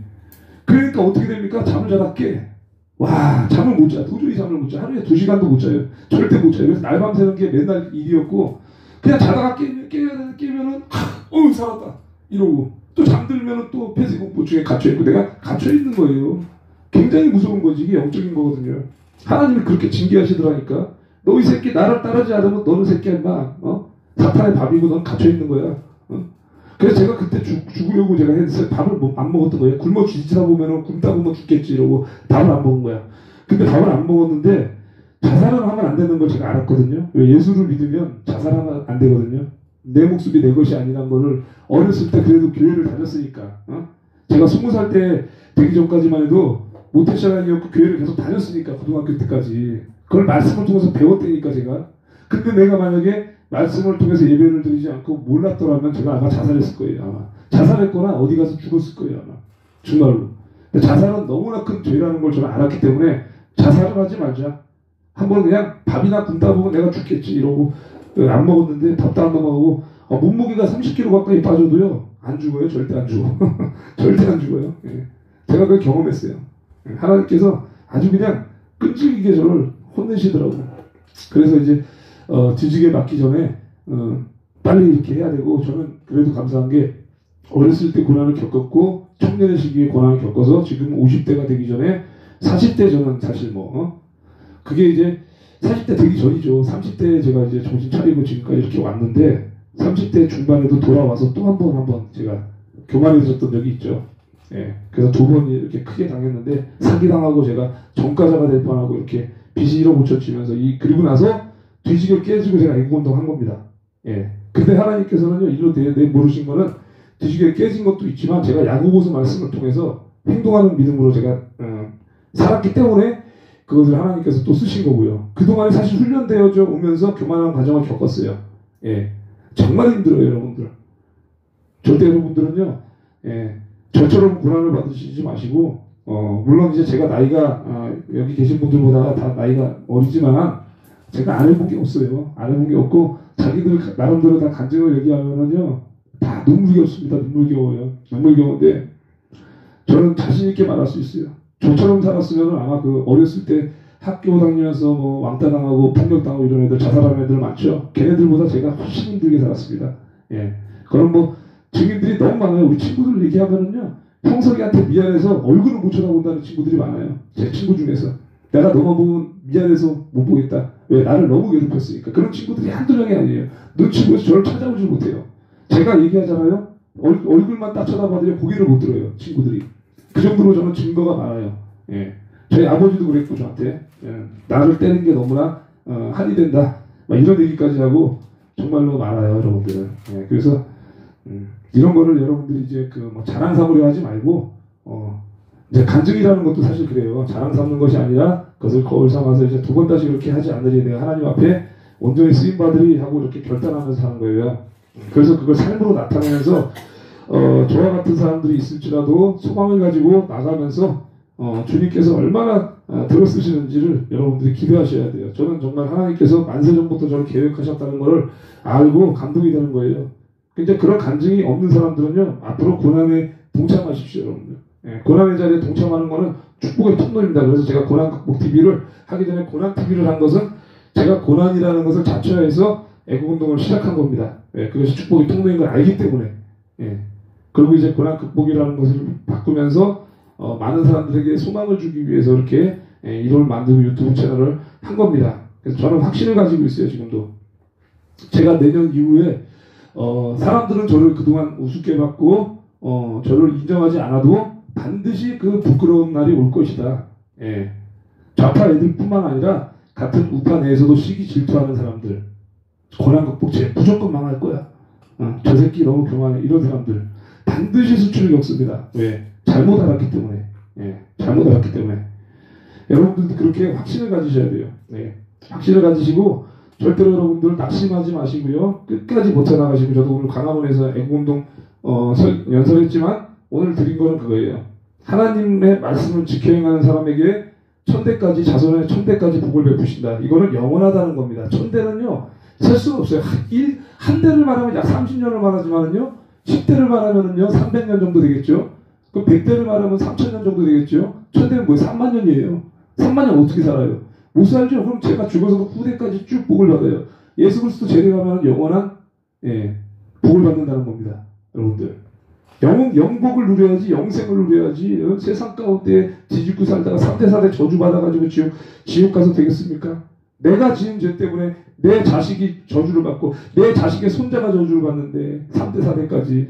그러니까 어떻게 됩니까? 잠을 자다 깨. 와 잠을 못 자. 도저히 잠을 못 자. 하루에 2시간도 못 자요. 절대 못 자요. 그래서 날밤 새는 게 맨날 일이었고 그냥 자다가 깨면은 살았다 이러고 또 잠들면은 또 폐쇄공포증에 갇혀있고 내가 갇혀있는 거예요. 굉장히 무서운 거지. 이게 영적인 거거든요. 하나님이 그렇게 징계하시더라니까. 너 이 새끼 나를 따르지 않으면 너는 새끼야 인마. 사탄의 밥이고 넌 갇혀있는 거야. 그래서 제가 그때 죽으려고 제가 했어요. 밥을 안 먹었던 거예요. 굶어 죽이다 보면은 굶다 보면 죽겠지 이러고 밥을 안 먹은 거야. 근데 밥을 안 먹었는데 자살을 하면 안 되는 걸 제가 알았거든요. 왜? 예수를 믿으면 자살하면 안 되거든요. 내 목숨이 내 것이 아니란 거를 어렸을 때 그래도 교회를 다녔으니까. 제가 20살 때 되기 전까지만 해도 모태샤란이었고 교회를 계속 다녔으니까 고등학교 때까지. 그걸 말씀을 통해서 배웠다니까 제가. 근데 내가 만약에 말씀을 통해서 예배를 드리지 않고 몰랐더라면 제가 아마 자살했을 거예요. 아마 자살했거나 어디 가서 죽었을 거예요. 아마 정말로. 자살은 너무나 큰 죄라는 걸 저는 알았기 때문에 자살을 하지 말자. 한번 그냥 밥이나 굶다 보면 내가 죽겠지 이러고 안 먹었는데 밥도 안 넘어가고 몸무게가 30kg 가까이 빠져도요 안 죽어요. 절대 안 죽어. 절대 안 죽어요. 제가 그걸 경험했어요. 하나님께서 아주 그냥 끈질기게 저를 혼내시더라고요. 그래서 이제 뒤지게 맞기 전에 빨리 이렇게 해야 되고, 저는 그래도 감사한 게 어렸을 때 고난을 겪었고 청년의 시기에 고난을 겪어서 지금 50대가 되기 전에 40대 저는 사실 그게 이제 40대 되기 전이죠. 30대에 제가 이제 정신 차리고 지금까지 이렇게 왔는데 30대 중반에도 돌아와서 또 한 번 제가 교만해졌던 적이 있죠. 예. 그래서 2번 이렇게 크게 당했는데 사기당하고 제가 전과자가 될 뻔하고 이렇게 빚이 1억 5천 치면서 그리고 나서 뒤지게 깨지고 제가 애국운동 한 겁니다. 예. 근데 하나님께서는요, 일로 내 모르신 거는 뒤지게 깨진 것도 있지만 제가 야고보서 말씀을 통해서 행동하는 믿음으로 제가 살았기 때문에 그것을 하나님께서 또 쓰신 거고요. 그동안에 사실 훈련되어져 오면서 교만한 과정을 겪었어요. 예. 정말 힘들어요, 여러분들. 절대 여러분들은요, 예. 저처럼 고난을 받으시지 마시고, 물론 이제 제가 나이가, 여기 계신 분들보다 다 나이가 어리지만, 제가 안 해본 게 없어요. 안 해본 게 없고, 자기들 나름대로 다 간증을 얘기하면은요, 다 눈물겨웠습니다. 눈물겨워요. 눈물겨운데, 저는 자신있게 말할 수 있어요. 저처럼 살았으면 아마 그 어렸을 때 학교 다니면서 왕따 당하고 폭력당하고 이런 애들, 자살하는 애들 많죠. 걔네들보다 제가 훨씬 힘들게 살았습니다. 예. 그럼 증인들이 너무 많아요. 우리 친구들 얘기하면은요, 형석이한테 미안해서 얼굴을 못 쳐다본다는 친구들이 많아요. 제 친구 중에서. 내가 너만 보면 미안해서 못 보겠다. 왜? 나를 너무 괴롭혔으니까. 그런 친구들이 한두 명이 아니에요. 눈치 보여서 저를 찾아오지 못해요. 제가 얘기하잖아요. 얼굴만 딱 쳐다봐도 고개를 못 들어요. 친구들이. 그 정도로 저는 증거가 많아요. 예. 저희 아버지도 그랬고 저한테 나를 때리는 게 너무나 한이 된다. 막 이런 얘기까지 하고 정말로 많아요, 여러분들은. 예. 그래서 이런 거를 여러분들이 이제 자랑 삼으려 하지 말고 이제 간증이라는 것도 사실 그래요. 자랑 삼는 것이 아니라 그것을 거울 삼아서 이제 2번 다시 그렇게 하지 않으리 내가 하나님 앞에 온전히 쓰임 받으리 하고 이렇게 결단하면서 하는 거예요. 그래서 그걸 삶으로 나타내면서 저와 같은 사람들이 있을지라도 소망을 가지고 나가면서 주님께서 얼마나 들어쓰시는지를 여러분들이 기대하셔야 돼요. 저는 정말 하나님께서 만세전부터 저를 계획하셨다는 것을 알고 감동이 되는 거예요. 이제 그런 간증이 없는 사람들은요, 앞으로 고난에 동참하십시오, 여러분들. 예, 고난의 자리에 동참하는 것은 축복의 통로입니다. 그래서 제가 고난극복TV를 하기 전에 고난TV를 한 것은 제가 고난이라는 것을 자처해서 애국운동을 시작한 겁니다. 예, 그것이 축복의 통로인 걸 알기 때문에. 예. 그리고 이제 고난극복이라는 것을 바꾸면서 많은 사람들에게 소망을 주기 위해서 이렇게 이걸 만들고 유튜브 채널을 한 겁니다. 그래서 저는 확신을 가지고 있어요, 지금도. 제가 내년 이후에 사람들은 저를 그동안 우습게 봤고 저를 인정하지 않아도 반드시 그 부끄러운 날이 올 것이다. 예. 좌파 애들뿐만 아니라 같은 우파 내에서도 시기 질투하는 사람들, 고난 극복체 무조건 망할 거야. 저 새끼 너무 교만해. 이런 사람들 반드시 수치를 겪습니다. 왜? 잘못 알았기 때문에. 예. 잘못 알았기 때문에. 여러분들도 그렇게 확신을 가지셔야 돼요. 네. 확신을 가지시고 절대로 여러분들 낙심하지 마시고요. 끝까지 버텨나가시고, 저도 오늘 광화문에서 애국운동 연설했지만 오늘 드린 거는 그거예요. 하나님의 말씀을 지켜 행하는 사람에게 천대까지, 자손의 천대까지 복을 베푸신다. 이거는 영원하다는 겁니다. 천대는요, 셀 수가 없어요. 한 대를 말하면 약 30년을 말하지만은요, 10대를 말하면은요, 300년 정도 되겠죠. 그럼 100대를 말하면 3000년 정도 되겠죠. 천대는 뭐예요? 3만 년이에요. 3만 년 어떻게 살아요? 못 살죠. 그럼 제가 죽어서도 후대까지 쭉 복을 받아요. 예수 그리스도 제대하면 영원한 복을 받는다는 겁니다. 여러분들. 영복을 누려야지, 영생을 누려야지. 세상 가운데 뒤집고 살다가 3대 4대 저주받아가지고 지옥 가서 되겠습니까? 내가 지은 죄 때문에 내 자식이 저주를 받고 내 자식의 손자가 저주를 받는데 3대 4대까지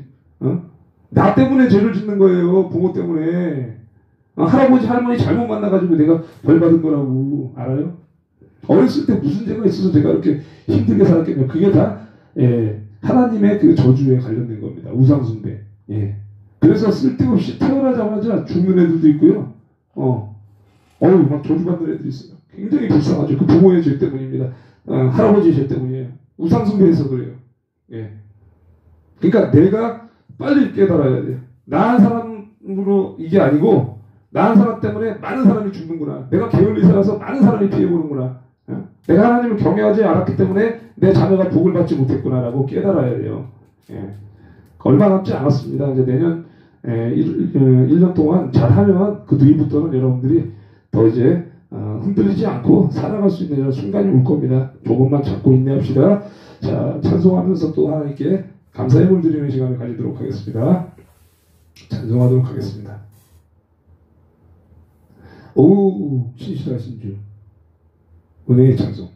나 때문에 죄를 짓는 거예요. 부모 때문에. 할아버지 할머니 잘못 만나가지고 내가 벌 받은 거라고. 알아요? 어렸을 때 무슨 죄가 있어서 제가 이렇게 힘들게 살았겠냐. 그게 다 하나님의 그 저주에 관련된 겁니다. 우상숭배. 예. 그래서 쓸데없이 태어나자마자 죽는 애들도 있고요. 막 저주받는 애들이 있어요. 굉장히 불쌍하죠. 그 부모의 죄 때문입니다. 할아버지의 죄 때문이에요. 우상숭배해서 그래요. 예. 그러니까 내가 빨리 깨달아야 돼요. 나한 사람으로 이게 아니고 나한 사람 때문에 많은 사람이 죽는구나. 내가 게을리 살아서 많은 사람이 피해보는구나. 내가 하나님을 경외하지 않았기 때문에 내 자녀가 복을 받지 못했구나라고 깨달아야 돼요. 예. 얼마 남지 않았습니다. 이제 내년 1년 동안 잘하면 그 뒤부터는 여러분들이 더 이제 흔들리지 않고 살아갈 수 있는 순간이 올 겁니다. 조금만 잡고 인내합시다. 자, 찬송하면서 또 하나님께 감사의 물 드리는 시간을 가지도록 하겠습니다. 찬송하도록 하겠습니다. 오, 신실하신 주, 은혜의 찬송.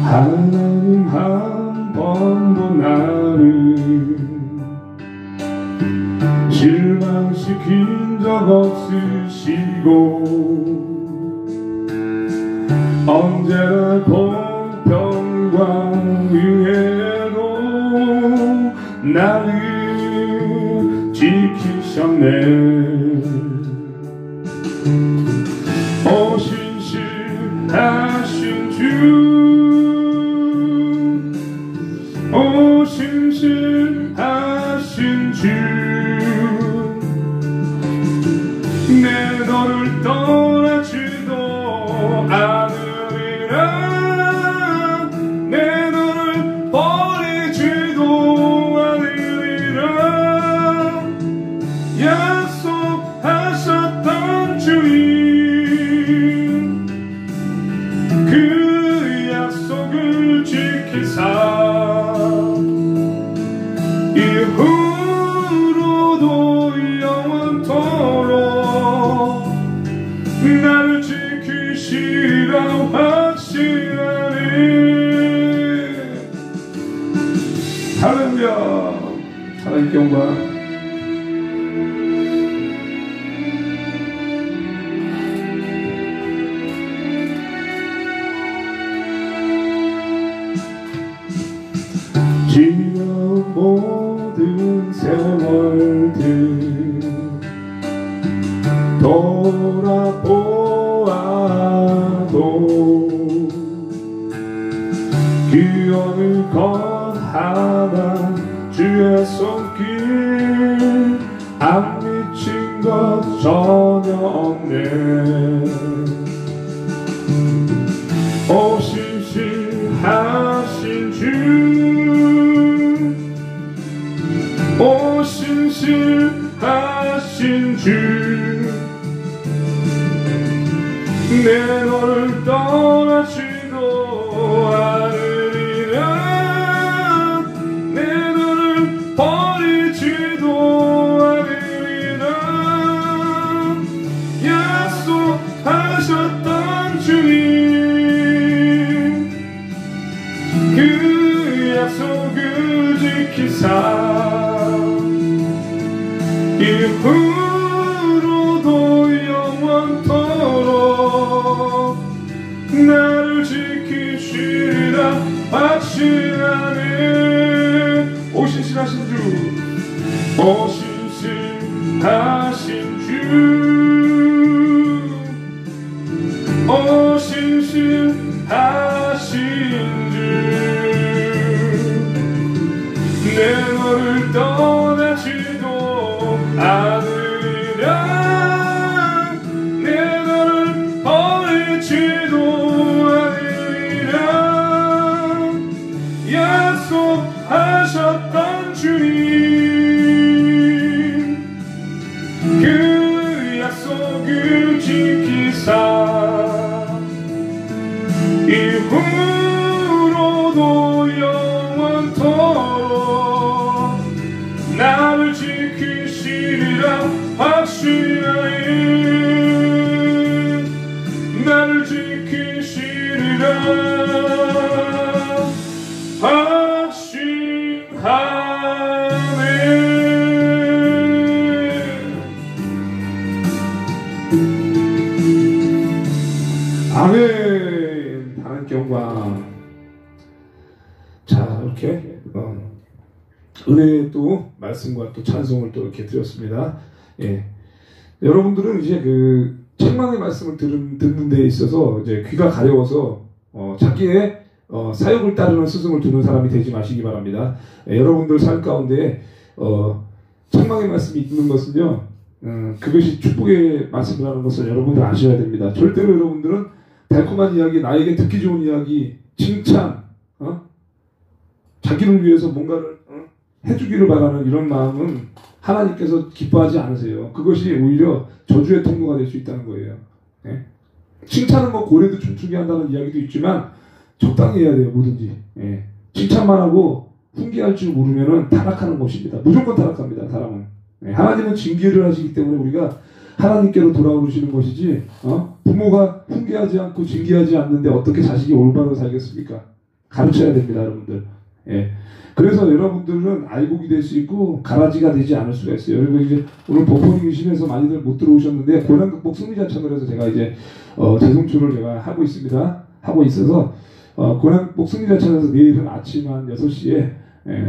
하나님 한 번도 나를 실망시킨 적 없으시고 언제나 공평과 의회로 나를 지키셨네. 오 신실하신 주, 오 신실하신 주, 내 너를 떠나지도 않으리라, 내 너를 버리지도 않으리라 약속하셨던 주님, 그 약속을 지키사 이후로도 영원토록 나를 지키시리라 확신하네. 할렐루야. 하나님께 영광. 지나온 모든 세월들 돌아보아도 그 어느 것 하나 주의 손길 안 미친 것 전혀 없네. 오 신실하신 주, 오 신실하신 주, 내 너를 떠나지도 않으리라, 내 너를 버리지도 않으리라 약속하셨던 주님, 그 약속을 지키사 이후로도 영원토록 나를 지키시리라 확신하네. 오 신실하신 주, 오 신실하신 주, 오 신실하신 주, 내 너를 떠나지도 않으리라, 내 너를 버리지도 않으리라 약속하셨던 주님, 그 약속을 지키사 이후로도 영원토록 나를 지키시리라 확신하에, 나를 지키시리라 확신하네. 아멘. 하나님께 영광. 자, 이렇게 은혜의 또 말씀과 또 찬송을 또 이렇게 드렸습니다. 예. 여러분들은 이제 그 책망의 말씀을 듣는 데 있어서 이제 귀가 가려워서 자기의 사욕을 따르는 스승을 두는 사람이 되지 마시기 바랍니다. 여러분들 삶 가운데 책망의 말씀이 있는 것은요, 그것이 축복의 말씀이라는 것을 여러분들 아셔야 됩니다. 절대로 여러분들은 달콤한 이야기, 나에게 듣기 좋은 이야기, 칭찬, 자기를 위해서 뭔가를 해주기를 바라는 이런 마음은 하나님께서 기뻐하지 않으세요. 그것이 오히려 저주의 통로가 될 수 있다는 거예요. 예? 칭찬은 뭐 고래도 춤추게 한다는 이야기도 있지만 적당히 해야 돼요. 뭐든지. 예. 칭찬만 하고 훈계할 줄 모르면은 타락하는 것입니다. 무조건 타락합니다. 사람은. 예. 하나님은 징계를 하시기 때문에 우리가 하나님께로 돌아오시는 것이지, 부모가 훈계하지 않고 징계하지 않는데 어떻게 자식이 올바로 살겠습니까? 가르쳐야 됩니다, 여러분들. 예. 그래서 여러분들은 알곡이 될 수 있고 가라지가 되지 않을 수가 있어요. 그리고 이제 오늘 버퍼링 심해서 많이들 못 들어오셨는데 고난극복 승리자 채널에서 제가 이제 재송출을 제가 하고 있습니다. 하고 있어서 고난극복 승리자 채널에서 내일은 아침 한 6시에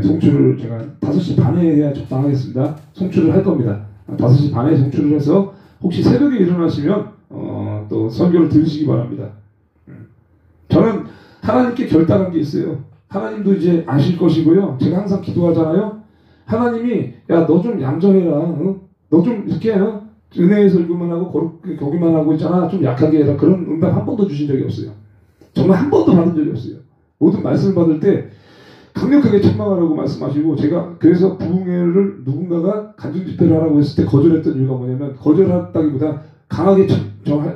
송출을 제가 5시 반에 해야 적당하겠습니다. 송출을 할 겁니다. 5시 반에 송출을 해서 혹시 새벽에 일어나시면 또 설교를 들으시기 바랍니다. 저는 하나님께 결단한 게 있어요. 하나님도 이제 아실 것이고요. 제가 항상 기도하잖아요. 하나님이 야, 너 좀 얌전해라. 너 좀 이렇게 은혜의 설교만 하고 거룩하게 거기만 하고 있잖아. 좀 약하게 해라. 그런 응답 한 번도 주신 적이 없어요. 정말 한 번도 받은 적이 없어요. 모든 말씀을 받을 때 강력하게 책망하라고 말씀하시고, 제가 그래서 부흥회를 누군가가 간증 집회를 하라고 했을 때 거절했던 이유가 뭐냐면, 거절했다기보다 강하게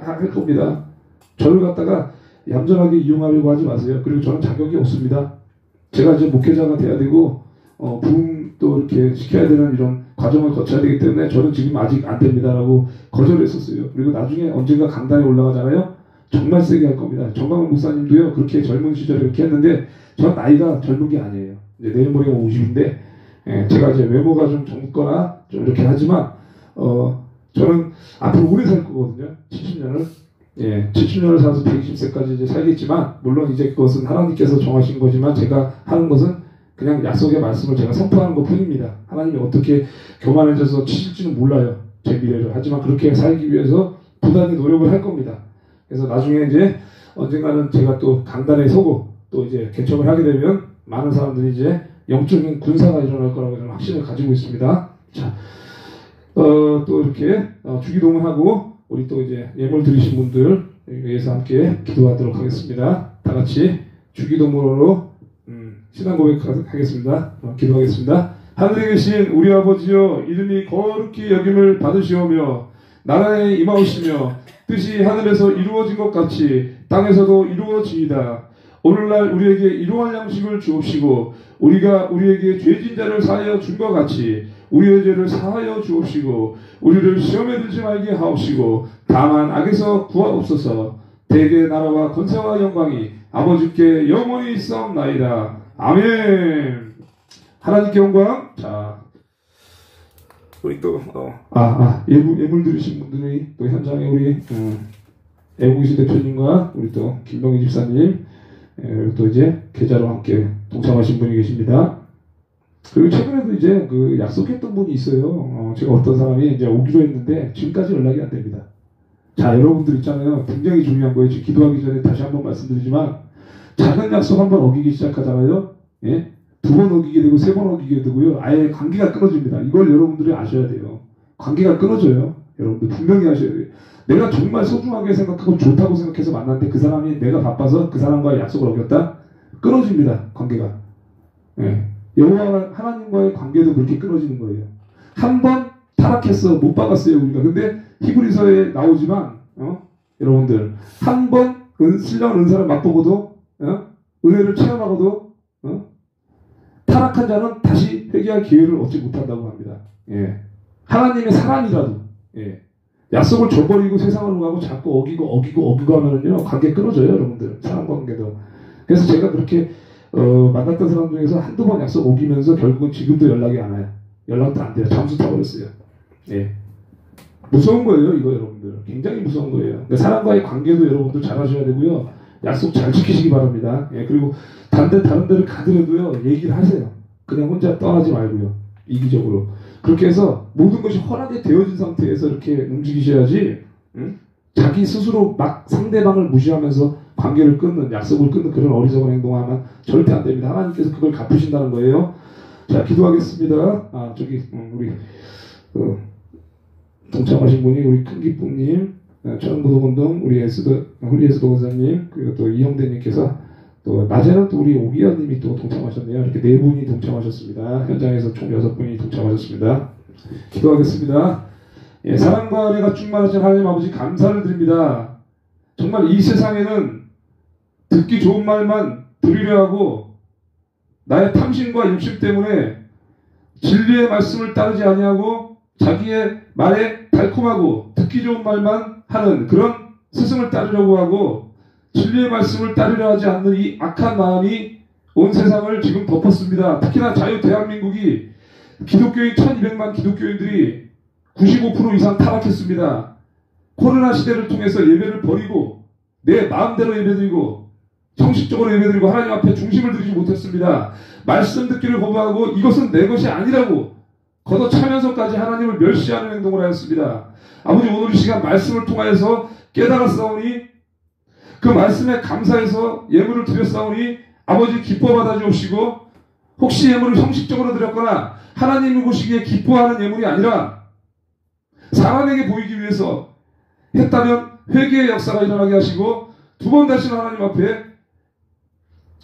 할 겁니다. 저를 갖다가 얌전하게 이용하려고 하지 마세요. 그리고 저는 자격이 없습니다. 제가 이제 목회자가 돼야 되고 부흥도 이렇게 시켜야 되는 이런 과정을 거쳐야 되기 때문에 저는 지금 아직 안 됩니다라고 거절했었어요. 그리고 나중에 언젠가 강단에 올라가잖아요. 정말 세게 할 겁니다. 정광훈 목사님도요, 그렇게 젊은 시절에 이렇게 했는데 전 나이가 젊은 게 아니에요. 이제 내일 모레가 50인데 제가 이제 외모가 좀 젊거나 좀 이렇게 하지만 저는 앞으로 오래 살 거거든요. 70년을. 70년을 살아서 120세까지 이제 살겠지만, 물론 이제 그것은 하나님께서 정하신 거지만 제가 하는 것은 그냥 약속의 말씀을 제가 선포하는 것 뿐입니다. 하나님이 어떻게 교만해져서 치실지는 몰라요. 제 미래를. 하지만 그렇게 살기 위해서 부단히 노력을 할 겁니다. 그래서 나중에 이제 언젠가는 제가 또 강단에 서고 또 이제 개척을 하게 되면 많은 사람들이 이제 영적인 군사가 일어날 거라고 저는 확신을 가지고 있습니다. 자, 또 이렇게 주기도문 하고 우리 또 이제 예물 드리신 분들 위해서 함께 기도하도록 하겠습니다. 다 같이 주기도문으로 신앙 고백하겠습니다. 기도하겠습니다. 하늘에 계신 우리 아버지여, 이름이 거룩히 여김을 받으시오며 나라에 임하오시며 뜻이 하늘에서 이루어진 것 같이 땅에서도 이루어지이다. 오늘날 우리에게 일용할 양식을 주옵시고 우리가 우리에게 죄진 자를 사하여 준 것 같이 우리의 죄를 사하여 주옵시고 우리를 시험에 들지 말게 하옵시고 다만 악에서 구하옵소서. 대개 나라와 권세와 영광이 아버지께 영원히 있사옵나이다. 아멘. 하나님께 영광. 자, 우리 또 예물 드리신 분들이 또 현장에 우리 애국이시 대표님과 우리 또 김동희 집사님, 그리고 또 이제 계좌로 함께 동참하신 분이 계십니다. 그리고 최근에도 이제 그 약속했던 분이 있어요. 제가 어떤 사람이 이제 오기로 했는데 지금까지 연락이 안 됩니다. 자, 여러분들 있잖아요. 굉장히 중요한 거예요. 지금 기도하기 전에 다시 한번 말씀드리지만, 작은 약속 한번 어기기 시작하잖아요. 예? 2번 어기게 되고 3번 어기게 되고요. 아예 관계가 끊어집니다. 이걸 여러분들이 아셔야 돼요. 관계가 끊어져요. 여러분들 분명히 아셔야 돼요. 내가 정말 소중하게 생각하고 좋다고 생각해서 만났는데 그 사람이 내가 바빠서 그 사람과의 약속을 어겼다? 끊어집니다. 관계가. 예. 여호와 하나님과의 관계도 그렇게 끊어지는 거예요. 한 번 타락했어. 못 박았어요, 우리가. 근데 히브리서에 나오지만 여러분들 한 번 신령한 은사를 맛보고도 은혜를 체험하고도 타락한 자는 다시 회개할 기회를 얻지 못한다고 합니다. 예. 하나님의 사랑이라도 약속을 저버리고 세상으로 가고 자꾸 어기고 하면은요, 관계 끊어져요, 여러분들. 사랑 관계도. 그래서 제가 그렇게 만났던 사람 중에서 한두 번 약속 어기면서 결국은 지금도 연락이 안 와요. 연락도 안 돼요. 잠수 타버렸어요. 예. 무서운 거예요, 이거 여러분들. 굉장히 무서운 거예요. 그러니까 사람과의 관계도 여러분들 잘 하셔야 되고요. 약속 잘 지키시기 바랍니다. 예. 그리고 다른 데를 가더라도요, 얘기를 하세요. 그냥 혼자 떠나지 말고요. 이기적으로. 그렇게 해서 모든 것이 허락이 되어진 상태에서 이렇게 움직이셔야지, 자기 스스로 막 상대방을 무시하면서 관계를 끊는, 약속을 끊는 그런 어리석은 행동하면 절대 안 됩니다. 하나님께서 그걸 갚으신다는 거예요. 자, 기도하겠습니다. 우리 동참하신 분이 우리 큰기쁨님, 천안고도운동 우리 홀리에스도 원사님, 그리고 또 이영대님께서, 또 낮에는 또 우리 오기현님이 또 동참하셨네요. 이렇게 4분이 동참하셨습니다. 현장에서 총 6분이 동참하셨습니다. 기도하겠습니다. 예, 사랑과 은혜가 충만하신 하나님 아버지 감사를 드립니다. 정말 이 세상에는 듣기 좋은 말만 들으려 하고 나의 탐심과 욕심 때문에 진리의 말씀을 따르지 아니하고 자기의 말에 달콤하고 듣기 좋은 말만 하는 그런 스승을 따르려고 하고 진리의 말씀을 따르려 하지 않는 이 악한 마음이 온 세상을 지금 덮었습니다. 특히나 자유 대한민국이 기독교인 1200만 기독교인들이 95% 이상 타락했습니다. 코로나 시대를 통해서 예배를 버리고 내 마음대로 예배드리고 형식적으로 예배드리고 하나님 앞에 중심을 드리지 못했습니다. 말씀 듣기를 거부하고 이것은 내 것이 아니라고 걷어차면서까지 하나님을 멸시하는 행동을 하였습니다. 아버지, 오늘 이 시간 말씀을 통하여서 깨달았사오니 그 말씀에 감사해서 예물을 드렸사오니 아버지 기뻐 받아 주옵시고, 혹시 예물을 형식적으로 드렸거나 하나님이 보시기에 기뻐하는 예물이 아니라 사람에게 보이기 위해서 했다면 회개의 역사가 일어나게 하시고, 두 번 다시는 하나님 앞에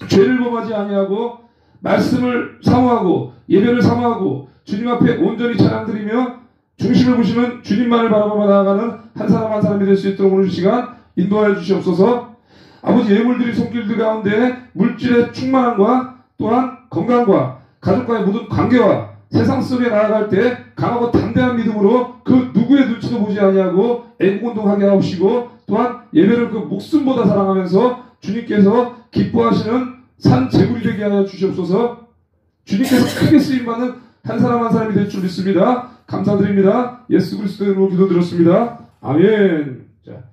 죄를 범하지 아니하고 말씀을 사모하고 예배를 사모하고 주님 앞에 온전히 찬양드리며 중심을 보시는 주님만을 바라보며 나아가는 한 사람 한 사람이 될 수 있도록 오늘 시간 인도하여 주시옵소서. 아버지, 예물들이 손길들 가운데 물질의 충만함과 또한 건강과 가족과의 모든 관계와 세상 속에 나아갈 때 강하고 담대한 믿음으로 그 누구의 눈치도 보지 아니하고 애국운동하게 하옵시고, 또한 예배를 그 목숨보다 사랑하면서 주님께서 기뻐하시는 산 제물이 되게 하여 주시옵소서. 주님께서 크게 쓰임받는 한 사람 한 사람이 될 줄 믿습니다. 감사드립니다. 예수 그리스도의 이름으로 기도드렸습니다. 아멘. 자,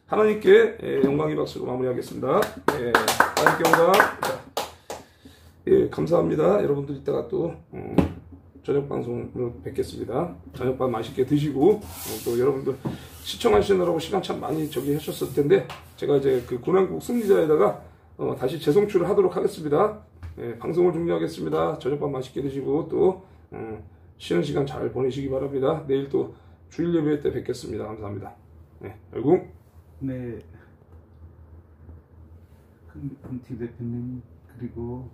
하나님께 영광의 박수로 마무리하겠습니다. 하나님께 영광. 감사합니다. 여러분들 이따가 또 저녁 방송으로 뵙겠습니다. 저녁밥 맛있게 드시고, 또 여러분들 시청하시느라고 시간 참 많이 하셨을 텐데, 제가 이제 그 고난국 승리자에다가 다시 재송출을 하도록 하겠습니다. 방송을 종료하겠습니다. 저녁밥 맛있게 드시고 또 쉬는 시간 잘 보내시기 바랍니다. 내일 또 주일 예배 때 뵙겠습니다. 감사합니다. 열궁. 네. 큰팀 대표님, 그리고